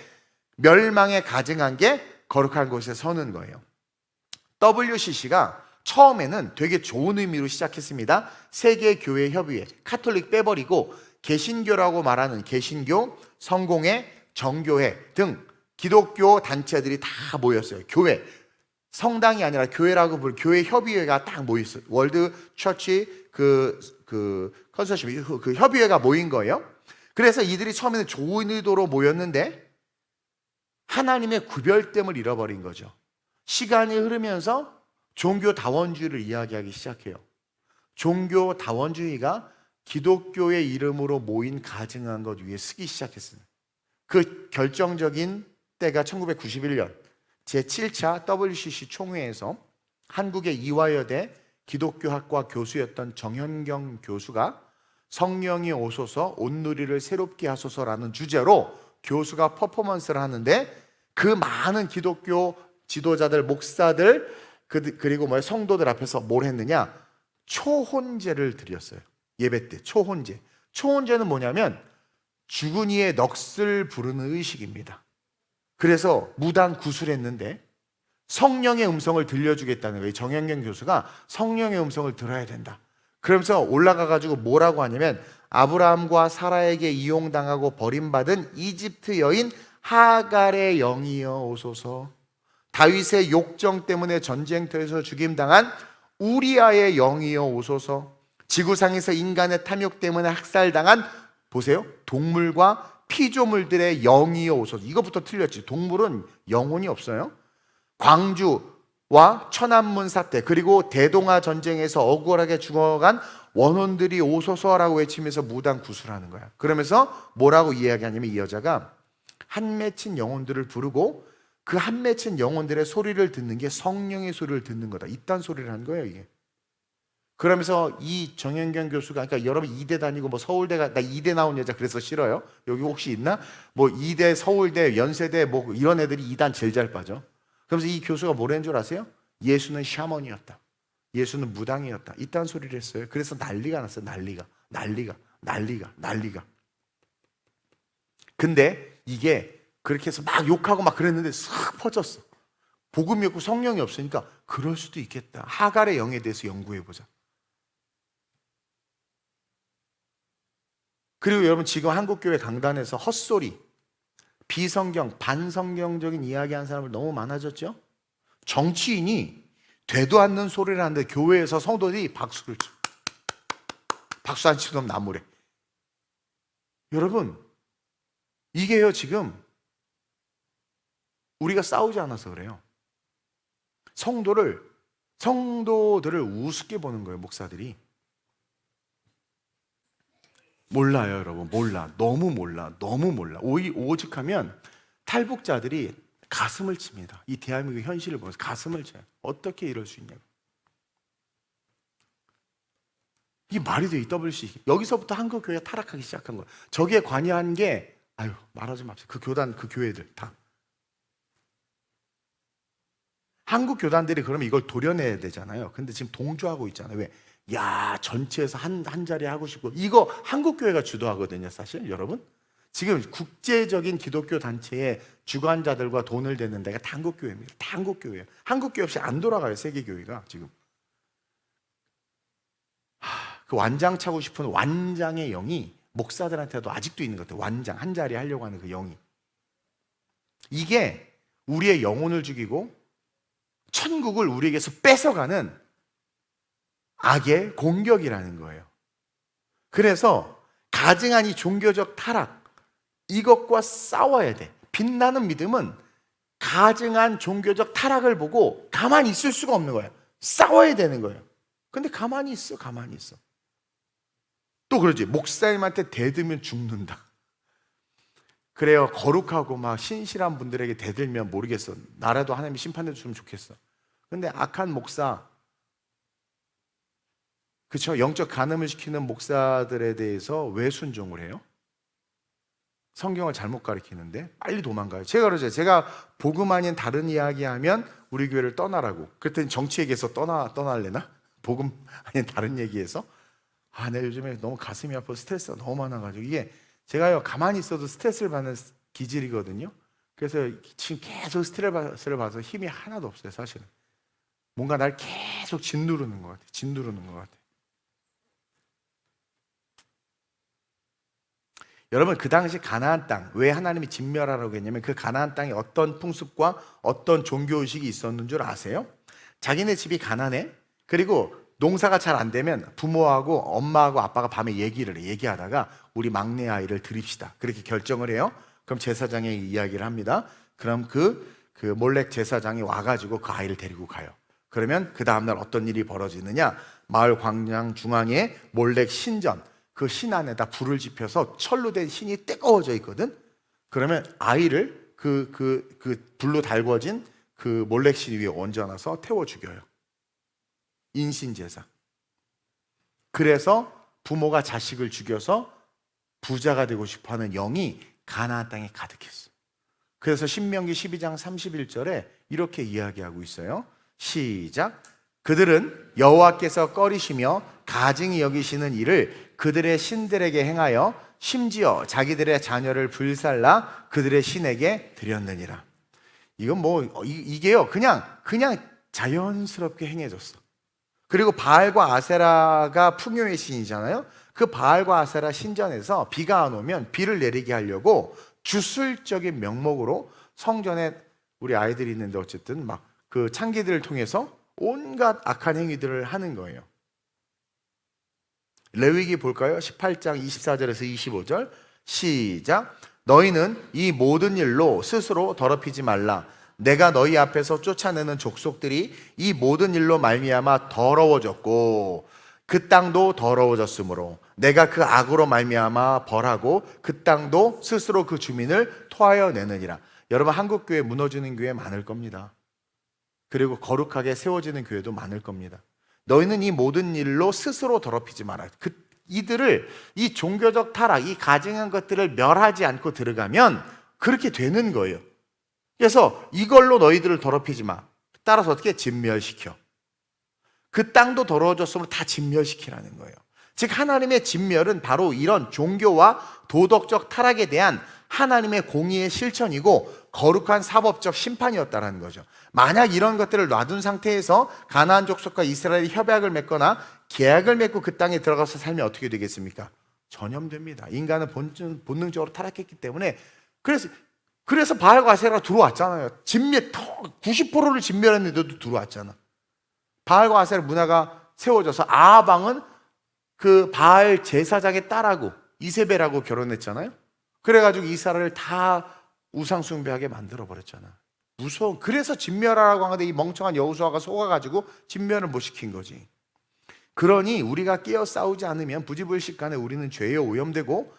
멸망에 가증한 게 거룩한 곳에 서는 거예요. WCC가 처음에는 되게 좋은 의미로 시작했습니다. 세계교회 협의회, 카톨릭 빼버리고 개신교라고 말하는 개신교, 성공회, 정교회 등 기독교 단체들이 다 모였어요. 교회, 성당이 아니라 교회라고 부르는 교회 협의회가 딱 모였어요. 월드 처치 컨소시엄, 그 협의회가 모인 거예요. 그래서 이들이 처음에는 좋은 의도로 모였는데 하나님의 구별됨을 잃어버린 거죠. 시간이 흐르면서 종교다원주의를 이야기하기 시작해요. 종교다원주의가 기독교의 이름으로 모인 가증한 것 위에 쓰기 시작했습니다. 그 결정적인 때가 1991년 제7차 WCC 총회에서 한국의 이화여대 기독교학과 교수였던 정현경 교수가 성령이 오소서 온누리를 새롭게 하소서라는 주제로 교수가 퍼포먼스를 하는데, 그 많은 기독교 지도자들, 목사들, 그리고 성도들 앞에서 뭘 했느냐? 초혼제를 드렸어요. 예배 때 초혼제. 초혼제는 뭐냐면 죽은 이의 넋을 부르는 의식입니다. 그래서 무당 구술했는데 성령의 음성을 들려주겠다는 거예요. 정현경 교수가 성령의 음성을 들어야 된다. 그러면서 올라가가지고 뭐라고 하냐면, 아브라함과 사라에게 이용당하고 버림받은 이집트 여인 하갈의 영이여 오소서, 다윗의 욕정 때문에 전쟁터에서 죽임당한 우리아의 영이여 오소서, 지구상에서 인간의 탐욕 때문에 학살당한, 보세요, 동물과 피조물들의 영이여 오소서. 이것부터 틀렸지. 동물은 영혼이 없어요. 광주와 천안문 사태, 그리고 대동아 전쟁에서 억울하게 죽어간 원혼들이 오소서라고 외치면서 무당 구술하는 거야. 그러면서 뭐라고 이야기하냐면, 이 여자가 한 맺힌 영혼들을 부르고 그 한 맺힌 영혼들의 소리를 듣는 게 성령의 소리를 듣는 거다. 이딴 소리를 한 거예요, 이게. 그러면서 이 정현경 교수가, 그러니까 여러분 이대 다니고 서울대가, 나 이대 나온 여자 그래서 싫어요. 여기 혹시 있나? 이대, 서울대, 연세대 이런 애들이 이단 제일 잘 빠져. 그러면서 이 교수가 뭐라는 줄 아세요? 예수는 샤먼이었다. 예수는 무당이었다. 이딴 소리를 했어요. 그래서 난리가 났어요. 난리가. 근데 이게 그렇게 해서 막 욕하고 막 그랬는데 싹 퍼졌어. 복음이 없고 성령이 없으니까 그럴 수도 있겠다. 하갈의 영에 대해서 연구해보자. 그리고 여러분, 지금 한국교회 강단에서 헛소리, 비성경, 반성경적인 이야기하는 사람들 너무 많아졌죠? 정치인이 되도 않는 소리를 하는데 교회에서 성도들이 박수를 쳐. 박수 안 치면 나무래. 여러분, 이게요, 지금 우리가 싸우지 않아서 그래요. 성도들을 우습게 보는 거예요, 목사들이. 몰라요, 여러분. 너무 몰라. 오직하면 탈북자들이 가슴을 칩니다. 이 대한민국의 현실을 보면서 가슴을 쳐요. 어떻게 이럴 수 있냐고. 이게 말이 돼, 이 WC. 여기서부터 한국교회가 타락하기 시작한 거예요. 저기에 관여한 게, 말하지 맙시다. 그 교단, 그 교회들 다. 한국 교단들이 그러면 이걸 도려내야 되잖아요. 근데 지금 동조하고 있잖아요. 왜? 전체에서 한 자리 하고 싶고. 이거 한국 교회가 주도하거든요, 사실. 여러분, 지금 국제적인 기독교 단체의 주관자들과 돈을 대는 데가 다 한국교회입니다. 다 한국교회예요. 한국교회 없이 안 돌아가요, 세계교회가 지금. 그 완장 차고 싶은 완장의 영이 목사들한테도 아직도 있는 것 같아요. 완장, 한 자리 하려고 하는 그 영이. 이게 우리의 영혼을 죽이고 천국을 우리에게서 뺏어가는 악의 공격이라는 거예요. 그래서 가증한 이 종교적 타락, 이것과 싸워야 돼. 빛나는 믿음은 가증한 종교적 타락을 보고 가만히 있을 수가 없는 거예요. 싸워야 되는 거예요. 근데 가만히 있어. 또 그러지, 목사님한테 대들면 죽는다. 그래요. 거룩하고 막 신실한 분들에게 대들면 모르겠어, 나라도 하나님이 심판해 줬으면 좋겠어. 근데 악한 목사, 그렇죠, 영적 간음을 시키는 목사들에 대해서 왜 순종을 해요? 성경을 잘못 가르치는데 빨리 도망가요. 제가 그러죠. 제가 복음 아닌 다른 이야기하면 우리 교회를 떠나라고. 그랬더니 정치 얘기해서 떠날래나? 복음 아닌 다른 얘기해서? 내가 요즘에 너무 가슴이 아파 스트레스가 너무 많아가지고, 이게 제가요 가만히 있어도 스트레스를 받는 기질이거든요. 그래서 지금 계속 스트레스를 받아서 힘이 하나도 없어요. 사실은 뭔가 날 계속 짓누르는 것 같아요. 여러분, 그 당시 가나안 땅, 왜 하나님이 진멸하라고 했냐면 그 가나안 땅에 어떤 풍습과 어떤 종교의식이 있었는 줄 아세요? 자기네 집이 가난해. 그리고 농사가 잘 안 되면 부모하고 엄마하고 아빠가 밤에 얘기하다가 우리 막내 아이를 드립시다, 그렇게 결정을 해요. 그럼 제사장에 이야기를 합니다. 그럼 그 몰렉 제사장이 와가지고 그 아이를 데리고 가요. 그러면 그 다음날 어떤 일이 벌어지느냐, 마을 광장 중앙에 몰렉 신전, 그 신 안에다 불을 지펴서 철로 된 신이 뜨거워져 있거든. 그러면 아이를 그 불로 달궈진 그 몰렉 신 위에 얹어놔서 태워 죽여요. 인신제사. 그래서 부모가 자식을 죽여서 부자가 되고 싶어하는 영이 가나안 땅에 가득했어. 그래서 신명기 12장 31절에 이렇게 이야기하고 있어요. 시작. 그들은 여호와께서 꺼리시며 가증히 여기시는 일을 그들의 신들에게 행하여 심지어 자기들의 자녀를 불살라 그들의 신에게 드렸느니라. 이건 이게요 그냥 자연스럽게 행해졌어. 그리고 바알과 아세라가 풍요의 신이잖아요. 그 바알과 아세라 신전에서 비가 안 오면 비를 내리게 하려고 주술적인 명목으로 성전에, 우리 아이들이 있는데 어쨌든 막 그 창기들을 통해서 온갖 악한 행위들을 하는 거예요. 레위기 볼까요? 18장 24절에서 25절 시작. 너희는 이 모든 일로 스스로 더럽히지 말라. 내가 너희 앞에서 쫓아내는 족속들이 이 모든 일로 말미암아 더러워졌고 그 땅도 더러워졌으므로 내가 그 악으로 말미암아 벌하고 그 땅도 스스로 그 주민을 토하여 내느니라. 여러분, 한국교회 무너지는 교회 많을 겁니다. 그리고 거룩하게 세워지는 교회도 많을 겁니다. 너희는 이 모든 일로 스스로 더럽히지 마라. 이들을, 이 종교적 타락, 이 가증한 것들을 멸하지 않고 들어가면 그렇게 되는 거예요. 그래서 이걸로 너희들을 더럽히지 마. 따라서 어떻게? 진멸시켜. 그 땅도 더러워졌으므로 다 진멸시키라는 거예요. 즉 하나님의 진멸은 바로 이런 종교와 도덕적 타락에 대한 하나님의 공의의 실천이고 거룩한 사법적 심판이었다는 거죠. 만약 이런 것들을 놔둔 상태에서 가나안 족속과 이스라엘이 협약을 맺거나 계약을 맺고 그 땅에 들어가서 살면 어떻게 되겠습니까? 전염됩니다. 인간은 본능적으로 타락했기 때문에. 그래서 바알과 아세라가 들어왔잖아요. 90%를 진멸했는데도 들어왔잖아. 바알과 아세라 문화가 세워져서 아방은 그 바알 제사장의 딸하고 이세벨하고 결혼했잖아요. 그래가지고 이스라엘을 다 우상숭배하게 만들어버렸잖아. 무서워. 그래서 진멸하라고 하는데 이 멍청한 여호수아가 속아가지고 진멸을 못 시킨 거지. 그러니 우리가 깨어 싸우지 않으면 부지불식간에 우리는 죄에 오염되고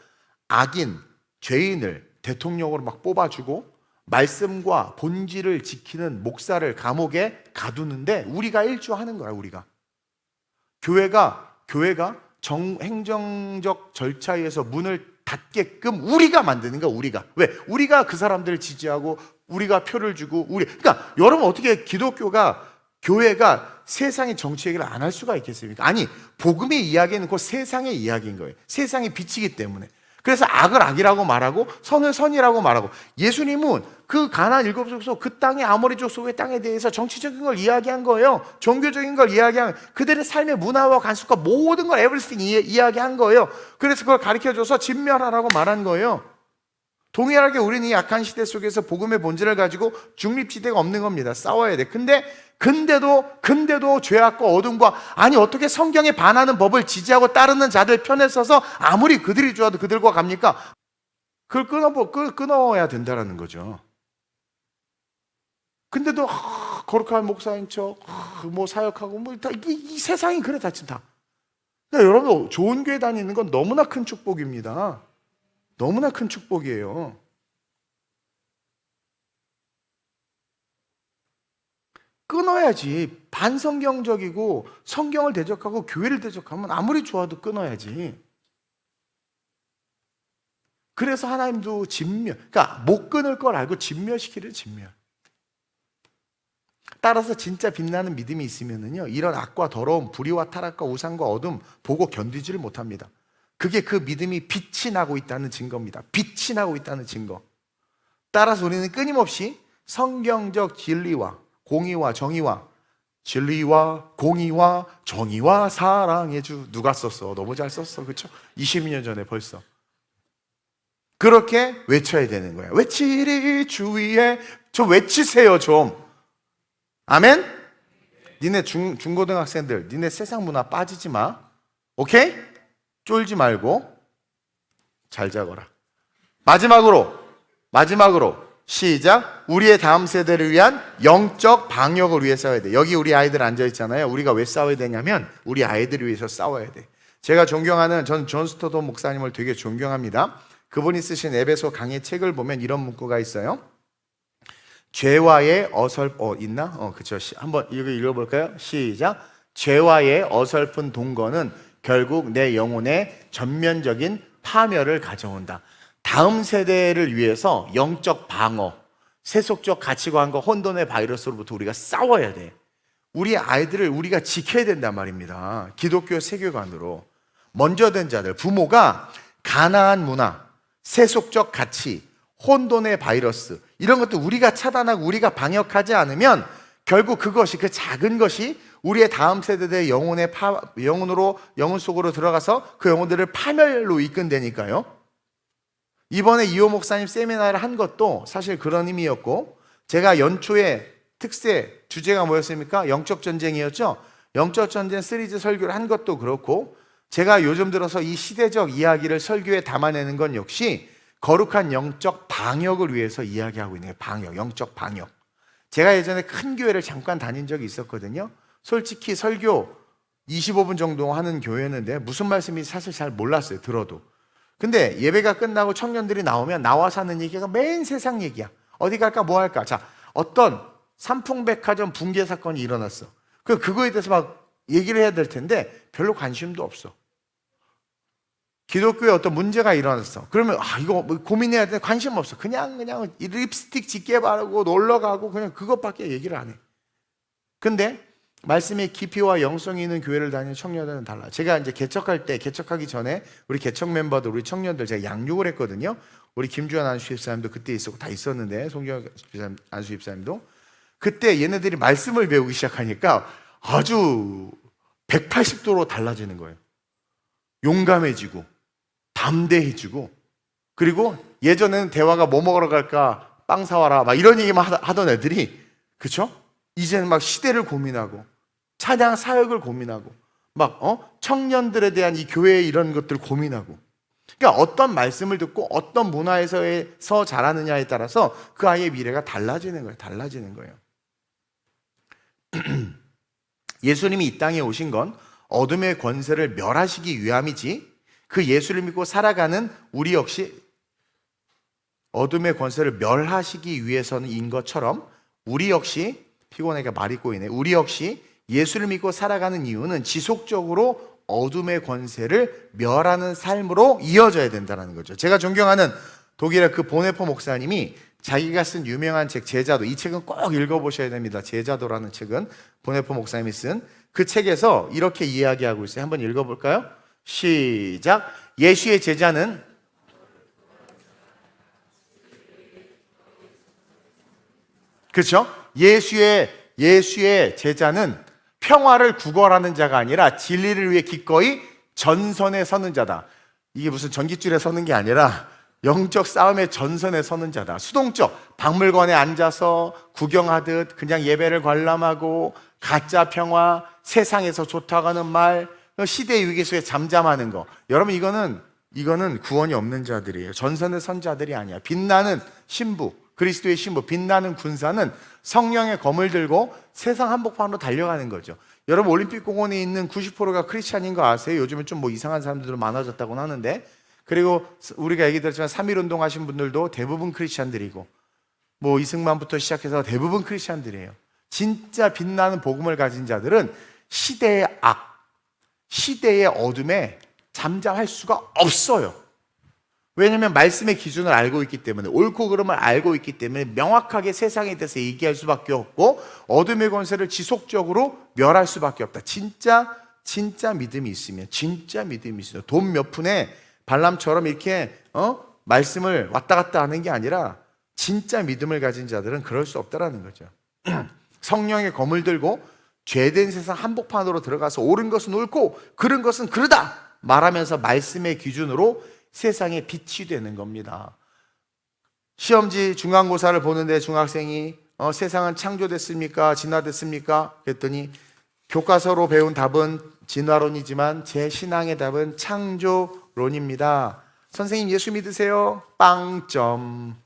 악인, 죄인을 대통령으로 막 뽑아주고 말씀과 본질을 지키는 목사를 감옥에 가두는데 우리가 일조하는 거야. 교회가 행정적 절차에 의해서 문을 닫게끔 우리가 만드는 거야. 왜? 우리가 그 사람들을 지지하고 우리가 표를 주고 그러니까 여러분, 어떻게 교회가 세상의 정치 얘기를 안 할 수가 있겠습니까? 아니, 복음의 이야기는 그 세상의 이야기인 거예요. 세상의 빛이기 때문에. 그래서 악을 악이라고 말하고 선을 선이라고 말하고, 예수님은 그 가나안 일곱 족속 그 땅의 아모리 족속의 땅에 대해서 정치적인 걸 이야기한 거예요. 종교적인 걸 이야기한, 그들의 삶의 문화와 관습과 모든 걸 에브리띵 이야기한 거예요. 그래서 그걸 가르쳐줘서 진멸하라고 말한 거예요. 동일하게 우리는 이 약한 시대 속에서 복음의 본질을 가지고 중립지대가 없는 겁니다. 싸워야 돼. 근데도 죄악과 어둠과, 아니 어떻게 성경에 반하는 법을 지지하고 따르는 자들 편에 서서 아무리 그들이 좋아도 그들과 갑니까? 그걸 끊어야 된다는 거죠. 근데도 거룩한 목사인 척, 뭐 사역하고, 뭐 다 이 세상이 그래 다 지금 다. 그러니까 여러분, 좋은 교회 다니는 건 너무나 큰 축복입니다. 너무나 큰 축복이에요. 끊어야지. 반성경적이고 성경을 대적하고 교회를 대적하면 아무리 좋아도 끊어야지. 그래서 하나님도 진멸, 그러니까 못 끊을 걸 알고 진멸시키를 진멸. 따라서 진짜 빛나는 믿음이 있으면은요, 이런 악과 더러움, 불의와 타락과 우상과 어둠 보고 견디지를 못합니다. 그게 그 믿음이 빛이 나고 있다는 증거입니다. 빛이 나고 있다는 증거. 따라서 우리는 끊임없이 성경적 진리와 공의와 정의와, 진리와 공의와 정의와 사랑의 주. 누가 썼어? 너무 잘 썼어. 그렇죠? 20년 전에 벌써. 그렇게 외쳐야 되는 거야. 외치리 주위에. 좀 외치세요 좀. 아멘? 니네 중고등학생들, 니네 세상 문화 빠지지 마. 오케이? 쫄지 말고 잘 자거라. 마지막으로 시작. 우리의 다음 세대를 위한 영적 방역을 위해 싸워야 돼. 여기 우리 아이들 앉아있잖아요. 우리가 왜 싸워야 되냐면 우리 아이들을 위해서 싸워야 돼. 제가 존경하는 존 스토더 목사님을 되게 존경합니다. 그분이 쓰신 에베소 강의 책을 보면 이런 문구가 있어요. 죄와의 있나? 그쵸. 한번 이거 읽어볼까요? 시작. 죄와의 어설픈 동거는 결국 내 영혼의 전면적인 파멸을 가져온다. 다음 세대를 위해서 영적 방어, 세속적 가치관과 혼돈의 바이러스로부터 우리가 싸워야 돼. 우리 아이들을 우리가 지켜야 된단 말입니다. 기독교 세계관으로. 먼저 된 자들, 부모가 가나안 문화, 세속적 가치, 혼돈의 바이러스, 이런 것도 우리가 차단하고 우리가 방역하지 않으면 결국 그것이, 그 작은 것이 우리의 다음 세대의 영혼 속으로 들어가서 그 영혼들을 파멸로 이끈다니까요. 이번에 이호 목사님 세미나를 한 것도 사실 그런 의미였고, 제가 연초에 특세 주제가 뭐였습니까? 영적 전쟁이었죠. 영적 전쟁 시리즈 설교를 한 것도 그렇고, 제가 요즘 들어서 이 시대적 이야기를 설교에 담아내는 건 역시 거룩한 영적 방역을 위해서 이야기하고 있는 거예요. 방역, 영적 방역. 제가 예전에 큰 교회를 잠깐 다닌 적이 있었거든요. 솔직히 설교 25분 정도 하는 교회였는데 무슨 말씀인지 사실 잘 몰랐어요, 들어도. 근데 예배가 끝나고 청년들이 나오면 나와서 하는 얘기가 맨 세상 얘기야. 어디 갈까, 뭐 할까. 자, 어떤 삼풍백화점 붕괴 사건이 일어났어. 그거에 대해서 막 얘기를 해야 될 텐데 별로 관심도 없어. 기독교에 어떤 문제가 일어났어. 그러면 이거 뭐 고민해야 돼. 관심 없어. 그냥 립스틱 짙게 바르고 놀러 가고 그냥 그것밖에 얘기를 안 해. 근데 말씀의 깊이와 영성이 있는 교회를 다니는 청년들은 달라. 제가 이제 개척하기 전에 우리 개척 멤버들, 우리 청년들 제가 양육을 했거든요. 우리 김주환 안수 집사님도 그때 있었고 다 있었는데, 송경 안수 집사님도. 그때 얘네들이 말씀을 배우기 시작하니까 아주 180도로 달라지는 거예요. 용감해지고 담대해지고, 그리고 예전에는 대화가 뭐 먹으러 갈까, 빵 사와라 막 이런 얘기만 하던 애들이, 그쵸? 이제는 막 시대를 고민하고 찬양 사역을 고민하고 막 청년들에 대한 이 교회의 이런 것들을 고민하고. 그러니까 어떤 말씀을 듣고 어떤 문화에서 자라느냐에 따라서 그 아이의 미래가 달라지는 거예요. 예수님이 이 땅에 오신 건 어둠의 권세를 멸하시기 위함이지, 그 예수를 믿고 살아가는 우리 역시 어둠의 권세를 멸하시기 위해서는 것처럼 우리 역시, 피곤하니까 말이 꼬이네, 우리 역시 예수를 믿고 살아가는 이유는 지속적으로 어둠의 권세를 멸하는 삶으로 이어져야 된다는 거죠. 제가 존경하는 독일의 그 보네포 목사님이 자기가 쓴 유명한 책 제자도, 이 책은 꼭 읽어보셔야 됩니다. 제자도라는 책은 보네포 목사님이 쓴 그 책에서 이렇게 이야기하고 있어요. 한번 읽어볼까요? 시작. 예수의 제자는 그렇죠? 예수의 제자는 평화를 구걸하는 자가 아니라 진리를 위해 기꺼이 전선에 서는 자다. 이게 무슨 전깃줄에 서는 게 아니라 영적 싸움의 전선에 서는 자다. 수동적 박물관에 앉아서 구경하듯 그냥 예배를 관람하고 가짜 평화, 세상에서 좋다고 하는 말, 시대의 위기 속에 잠잠하는 거. 여러분 이거는 구원이 없는 자들이에요. 전선에 선 자들이 아니야. 빛나는 신부, 그리스도의 신부, 빛나는 군사는 성령의 검을 들고 세상 한복판으로 달려가는 거죠. 여러분 올림픽 공원에 있는 90%가 크리스찬인 거 아세요? 요즘은 좀 뭐 이상한 사람들도 많아졌다고 하는데, 그리고 우리가 얘기 들었지만 3.1 운동 하신 분들도 대부분 크리스찬들이고, 뭐 이승만부터 시작해서 대부분 크리스찬들이에요. 진짜 빛나는 복음을 가진 자들은 시대의 악, 시대의 어둠에 잠잠할 수가 없어요. 왜냐하면 말씀의 기준을 알고 있기 때문에, 옳고 그름을 알고 있기 때문에 명확하게 세상에 대해서 얘기할 수밖에 없고 어둠의 권세를 지속적으로 멸할 수밖에 없다. 진짜 믿음이 있으면, 돈 몇 푼에 발람처럼 이렇게 말씀을 왔다 갔다 하는 게 아니라 진짜 믿음을 가진 자들은 그럴 수 없다라는 거죠. 성령의 검을 들고 죄된 세상 한복판으로 들어가서 옳은 것은 옳고 그른 것은 그르다 말하면서 말씀의 기준으로 세상에 빛이 되는 겁니다. 시험지 중간고사를 보는데 중학생이 세상은 창조됐습니까? 진화됐습니까? 그랬더니 교과서로 배운 답은 진화론이지만 제 신앙의 답은 창조론입니다. 선생님 예수 믿으세요? 빵점.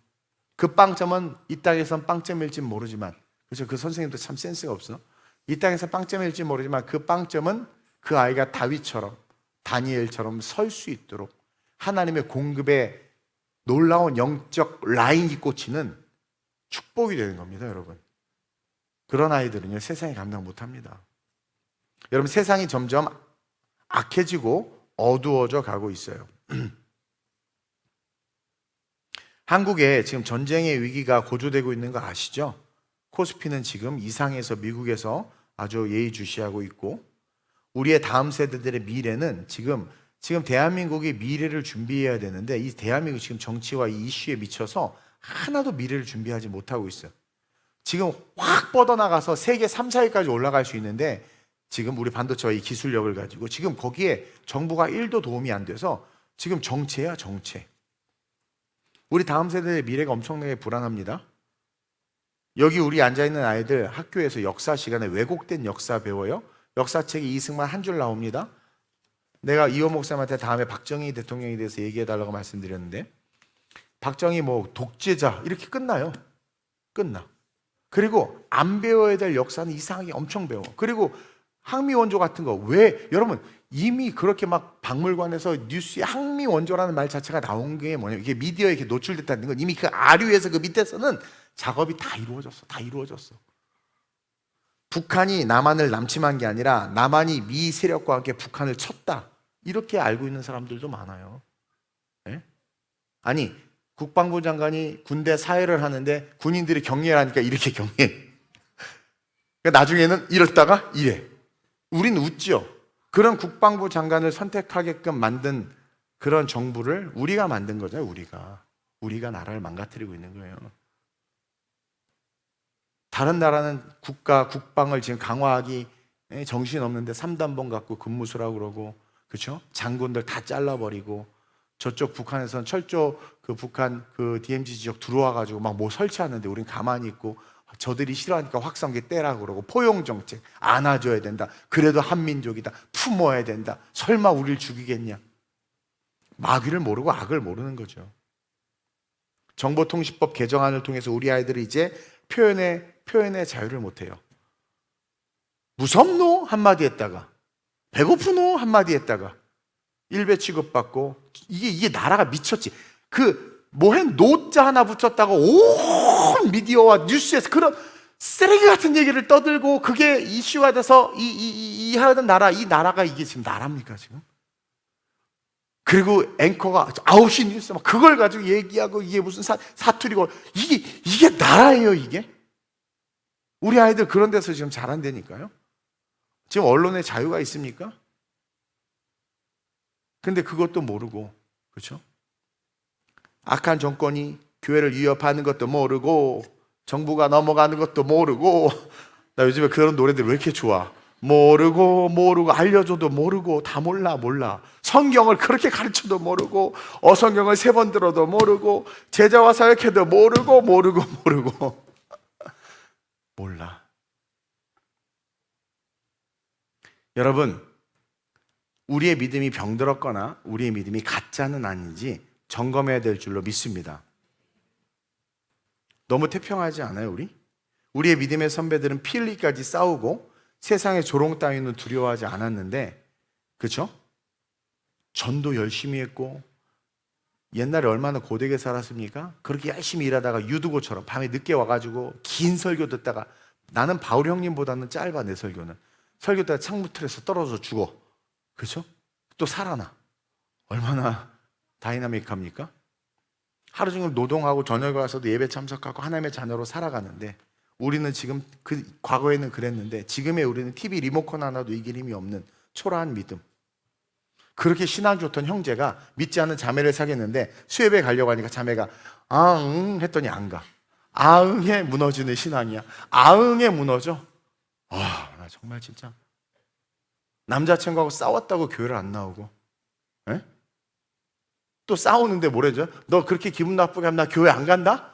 그 빵점은 이 땅에선 빵점일지 모르지만, 그렇죠? 그 선생님도 참 센스가 없어. 이 땅에서 빵점일지 모르지만 그 빵점은 그 아이가 다윗처럼, 다니엘처럼 설 수 있도록 하나님의 공급에 놀라운 영적 라인이 꽂히는 축복이 되는 겁니다, 여러분. 그런 아이들은요, 세상에 감당 못합니다. 여러분, 세상이 점점 악해지고 어두워져 가고 있어요. 한국에 지금 전쟁의 위기가 고조되고 있는 거 아시죠? 코스피는 지금 이상에서 미국에서 아주 예의주시하고 있고, 우리의 다음 세대들의 미래는 지금 대한민국이 미래를 준비해야 되는데, 이 대한민국 지금 정치와 이 이슈에 미쳐서 하나도 미래를 준비하지 못하고 있어요. 지금 확 뻗어나가서 세계 3, 4위까지 올라갈 수 있는데, 지금 우리 반도체와 이 기술력을 가지고 지금 거기에 정부가 1도 도움이 안 돼서 지금 정체야, 정체. 우리 다음 세대의 미래가 엄청나게 불안합니다. 여기 우리 앉아있는 아이들 학교에서 역사 시간에 왜곡된 역사 배워요. 역사책이 이승만 한 줄 나옵니다. 내가 이호 목사님한테 다음에 박정희 대통령에 대해서 얘기해달라고 말씀드렸는데, 박정희 뭐 독재자 이렇게 끝나요. 끝나. 그리고 안 배워야 될 역사는 이상하게 엄청 배워. 그리고 항미 원조 같은 거, 왜 여러분 이미 그렇게 막 박물관에서 뉴스에 항미 원조라는 말 자체가 나온 게 뭐냐면, 이게 미디어에 이렇게 노출됐다는 건 이미 그 아류에서 그 밑에서는 작업이 다 이루어졌어. 북한이 남한을 남침한 게 아니라 남한이 미 세력과 함께 북한을 쳤다, 이렇게 알고 있는 사람들도 많아요. 네? 아니, 국방부 장관이 군대 사회를 하는데 군인들이 격려를 하니까 이렇게 격려해. 그러니까 나중에는 이랬다가 이래. 우린 웃죠. 그런 국방부 장관을 선택하게끔 만든 그런 정부를 우리가 만든 거죠. 우리가 나라를 망가뜨리고 있는 거예요. 다른 나라는 국방을 지금 강화하기 정신없는데 3단봉 갖고 근무수라고 그러고, 그렇죠? 장군들 다 잘라버리고, 저쪽 북한에서는 철조 북한 DMZ 지역 들어와가지고 막 뭐 설치하는데 우린 가만히 있고, 저들이 싫어하니까 확성기 떼라고 그러고, 포용정책 안아줘야 된다, 그래도 한민족이다, 품어야 된다, 설마 우리를 죽이겠냐. 마귀를 모르고 악을 모르는 거죠. 정보통신법 개정안을 통해서 우리 아이들이 이제 표현의 자유를 못해요. 무섭노? 한마디 했다가, 배고프노? 한마디 했다가 일배 취급받고, 이게 나라가 미쳤지. 뭐해 노자 하나 붙였다고 온 미디어와 뉴스에서 그런 쓰레기 같은 얘기를 떠들고, 그게 이슈가 돼서 이 하던 나라, 이 나라가 이게 지금 나라입니까 지금? 그리고 앵커가 9시 뉴스 막 그걸 가지고 얘기하고, 이게 무슨 사투리고, 이게 나라예요 이게? 우리 아이들 그런 데서 지금 자란다니까요. 지금 언론에 자유가 있습니까? 근데 그것도 모르고, 그렇죠? 악한 정권이 교회를 위협하는 것도 모르고, 정부가 넘어가는 것도 모르고, 나 요즘에 그런 노래들 왜 이렇게 좋아? 모르고 알려줘도 모르고 다 몰라. 성경을 그렇게 가르쳐도 모르고, 어성경을 3번 들어도 모르고, 제자와 사역해도 모르고 몰라. 여러분, 우리의 믿음이 병들었거나 우리의 믿음이 가짜는 아닌지 점검해야 될 줄로 믿습니다. 너무 태평하지 않아요, 우리? 우리의 믿음의 선배들은 피 흘리기까지 싸우고 세상의 조롱 따위는 두려워하지 않았는데, 그렇죠? 전도 열심히 했고, 옛날에 얼마나 고되게 살았습니까? 그렇게 열심히 일하다가 유두고처럼 밤에 늦게 와가지고 긴 설교 듣다가, 나는 바울 형님보다는 짧아, 내 설교는. 설교 때가 창문 틀에서 떨어져 죽어. 그렇죠? 또 살아나. 얼마나 다이나믹합니까? 하루 종일 노동하고 저녁에 와서도 예배 참석하고 하나님의 자녀로 살아가는데, 우리는 지금 과거에는 그랬는데 지금의 우리는 TV 리모컨 하나도 이길 힘이 없는 초라한 믿음. 그렇게 신앙 좋던 형제가 믿지 않는 자매를 사귀었는데 수협에 가려고 하니까 자매가 아응 했더니 안 가. 아응에 무너지는 신앙이야. 아응에 무너져. 나 정말 진짜 남자친구하고 싸웠다고 교회를 안 나오고, 에? 또 싸우는데 뭐래죠? 너 그렇게 기분 나쁘게 하면 나 교회 안 간다?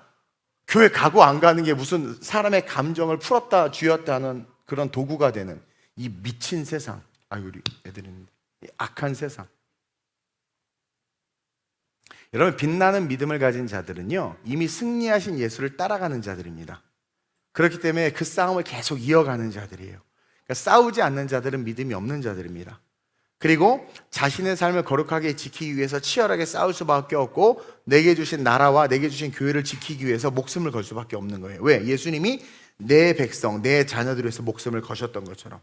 교회 가고 안 가는 게 무슨 사람의 감정을 풀었다 쥐었다 하는 그런 도구가 되는 이 미친 세상. 우리 애들이 있는데, 이 악한 세상. 여러분, 빛나는 믿음을 가진 자들은요, 이미 승리하신 예수를 따라가는 자들입니다. 그렇기 때문에 그 싸움을 계속 이어가는 자들이에요. 그러니까 싸우지 않는 자들은 믿음이 없는 자들입니다. 그리고 자신의 삶을 거룩하게 지키기 위해서 치열하게 싸울 수밖에 없고, 내게 주신 나라와 내게 주신 교회를 지키기 위해서 목숨을 걸 수밖에 없는 거예요. 왜? 예수님이 내 백성, 내 자녀들을 위해서 목숨을 거셨던 것처럼.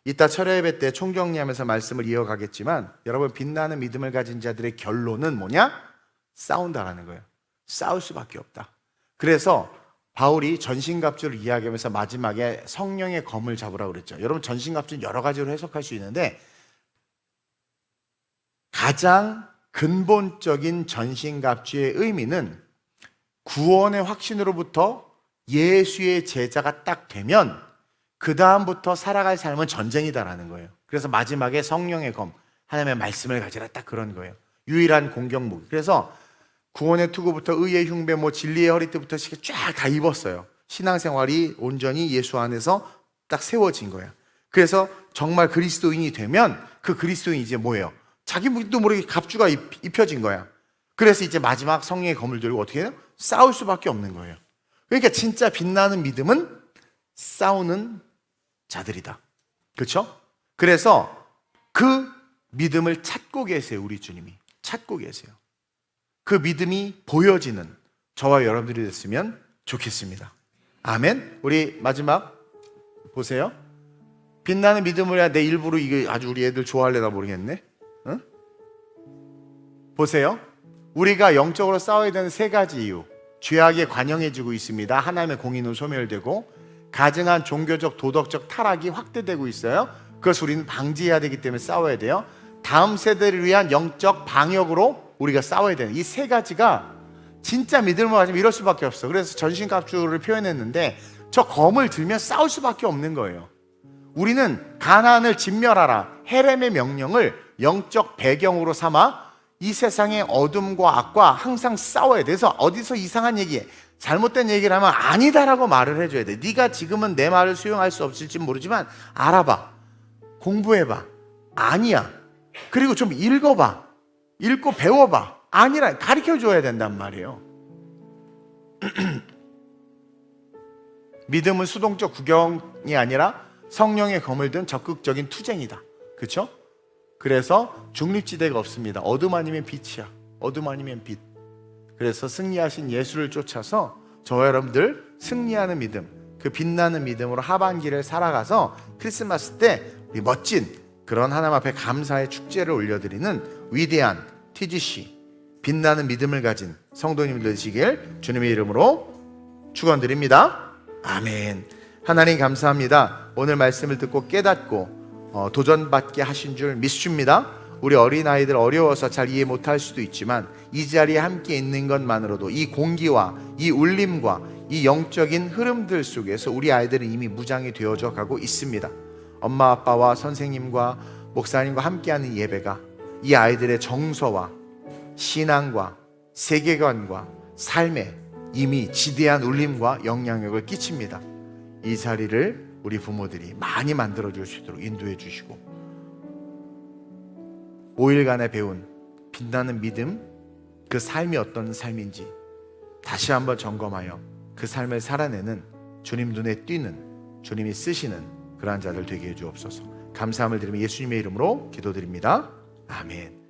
이따 철야 예배 때 총정리하면서 말씀을 이어가겠지만, 여러분, 빛나는 믿음을 가진 자들의 결론은 뭐냐? 싸운다라는 거예요. 싸울 수밖에 없다. 그래서 바울이 전신갑주를 이야기하면서 마지막에 성령의 검을 잡으라고 그랬죠. 여러분, 전신갑주는 여러 가지로 해석할 수 있는데, 가장 근본적인 전신갑주의 의미는 구원의 확신으로부터 예수의 제자가 딱 되면 그 다음부터 살아갈 삶은 전쟁이다라는 거예요. 그래서 마지막에 성령의 검, 하나님의 말씀을 가지라, 딱 그런 거예요. 유일한 공격무기. 그래서 구원의 투구부터 의의 흉배, 진리의 허리띠부터 쫙 다 입었어요. 신앙생활이 온전히 예수 안에서 딱 세워진 거예요. 그래서 정말 그리스도인이 되면 그 그리스도인이 이제 뭐예요? 자기 도 모르게 갑주가 입혀진 거야. 그래서 이제 마지막 성령의 검을 들고 어떻게 해요? 싸울 수밖에 없는 거예요. 그러니까 진짜 빛나는 믿음은 싸우는 자들이다. 그렇죠? 그래서 그 믿음을 찾고 계세요. 우리 주님이 찾고 계세요. 그 믿음이 보여지는 저와 여러분들이 됐으면 좋겠습니다. 아멘. 우리 마지막 보세요. 빛나는 믿음을 해야 내 일부러 이게 아주 우리 애들 좋아할래나 모르겠네. 응? 보세요. 우리가 영적으로 싸워야 되는 3가지 이유. 죄악에 관영해지고 있습니다. 하나님의 공의는 소멸되고, 가증한 종교적 도덕적 타락이 확대되고 있어요. 그것을 우리는 방지해야 되기 때문에 싸워야 돼요. 다음 세대를 위한 영적 방역으로 우리가 싸워야 되는 이 3가지가 진짜 믿음을 가지면 이럴 수밖에 없어. 그래서 전신갑주를 표현했는데, 저 검을 들면 싸울 수밖에 없는 거예요. 우리는 가나안을 진멸하라, 헤렘의 명령을 영적 배경으로 삼아 이 세상의 어둠과 악과 항상 싸워야 돼. 그래서 어디서 이상한 얘기, 잘못된 얘기를 하면 아니다라고 말을 해줘야 돼. 네가 지금은 내 말을 수용할 수 없을지 모르지만 알아봐, 공부해봐, 아니야. 그리고 좀 읽어봐, 읽고 배워봐, 아니라 가르쳐줘야 된단 말이에요. 믿음은 수동적 구경이 아니라 성령의 검을 든 적극적인 투쟁이다. 그렇죠? 그래서 중립지대가 없습니다. 어둠 아니면 빛이야. 어둠 아니면 빛. 그래서 승리하신 예수를 쫓아서 저와 여러분들 승리하는 믿음, 그 빛나는 믿음으로 하반기를 살아가서 크리스마스 때 우리 멋진 그런 하나님 앞에 감사의 축제를 올려드리는 위대한 TGC 빛나는 믿음을 가진 성도님들 되시길 주님의 이름으로 축원드립니다. 아멘. 하나님 감사합니다. 오늘 말씀을 듣고 깨닫고 도전받게 하신 줄 믿습니다. 우리 어린아이들 어려워서 잘 이해 못할 수도 있지만 이 자리에 함께 있는 것만으로도 이 공기와 이 울림과 이 영적인 흐름들 속에서 우리 아이들은 이미 무장이 되어져 가고 있습니다. 엄마 아빠와 선생님과 목사님과 함께하는 예배가 이 아이들의 정서와 신앙과 세계관과 삶에 이미 지대한 울림과 영향력을 끼칩니다. 이 자리를 우리 부모들이 많이 만들어줄 수 있도록 인도해 주시고 5일간에 배운 빛나는 믿음, 그 삶이 어떤 삶인지 다시 한번 점검하여 그 삶을 살아내는 주님 눈에 띄는, 주님이 쓰시는 그러한 자들 되게 해 주옵소서. 감사함을 드리며 예수님의 이름으로 기도드립니다. 아멘.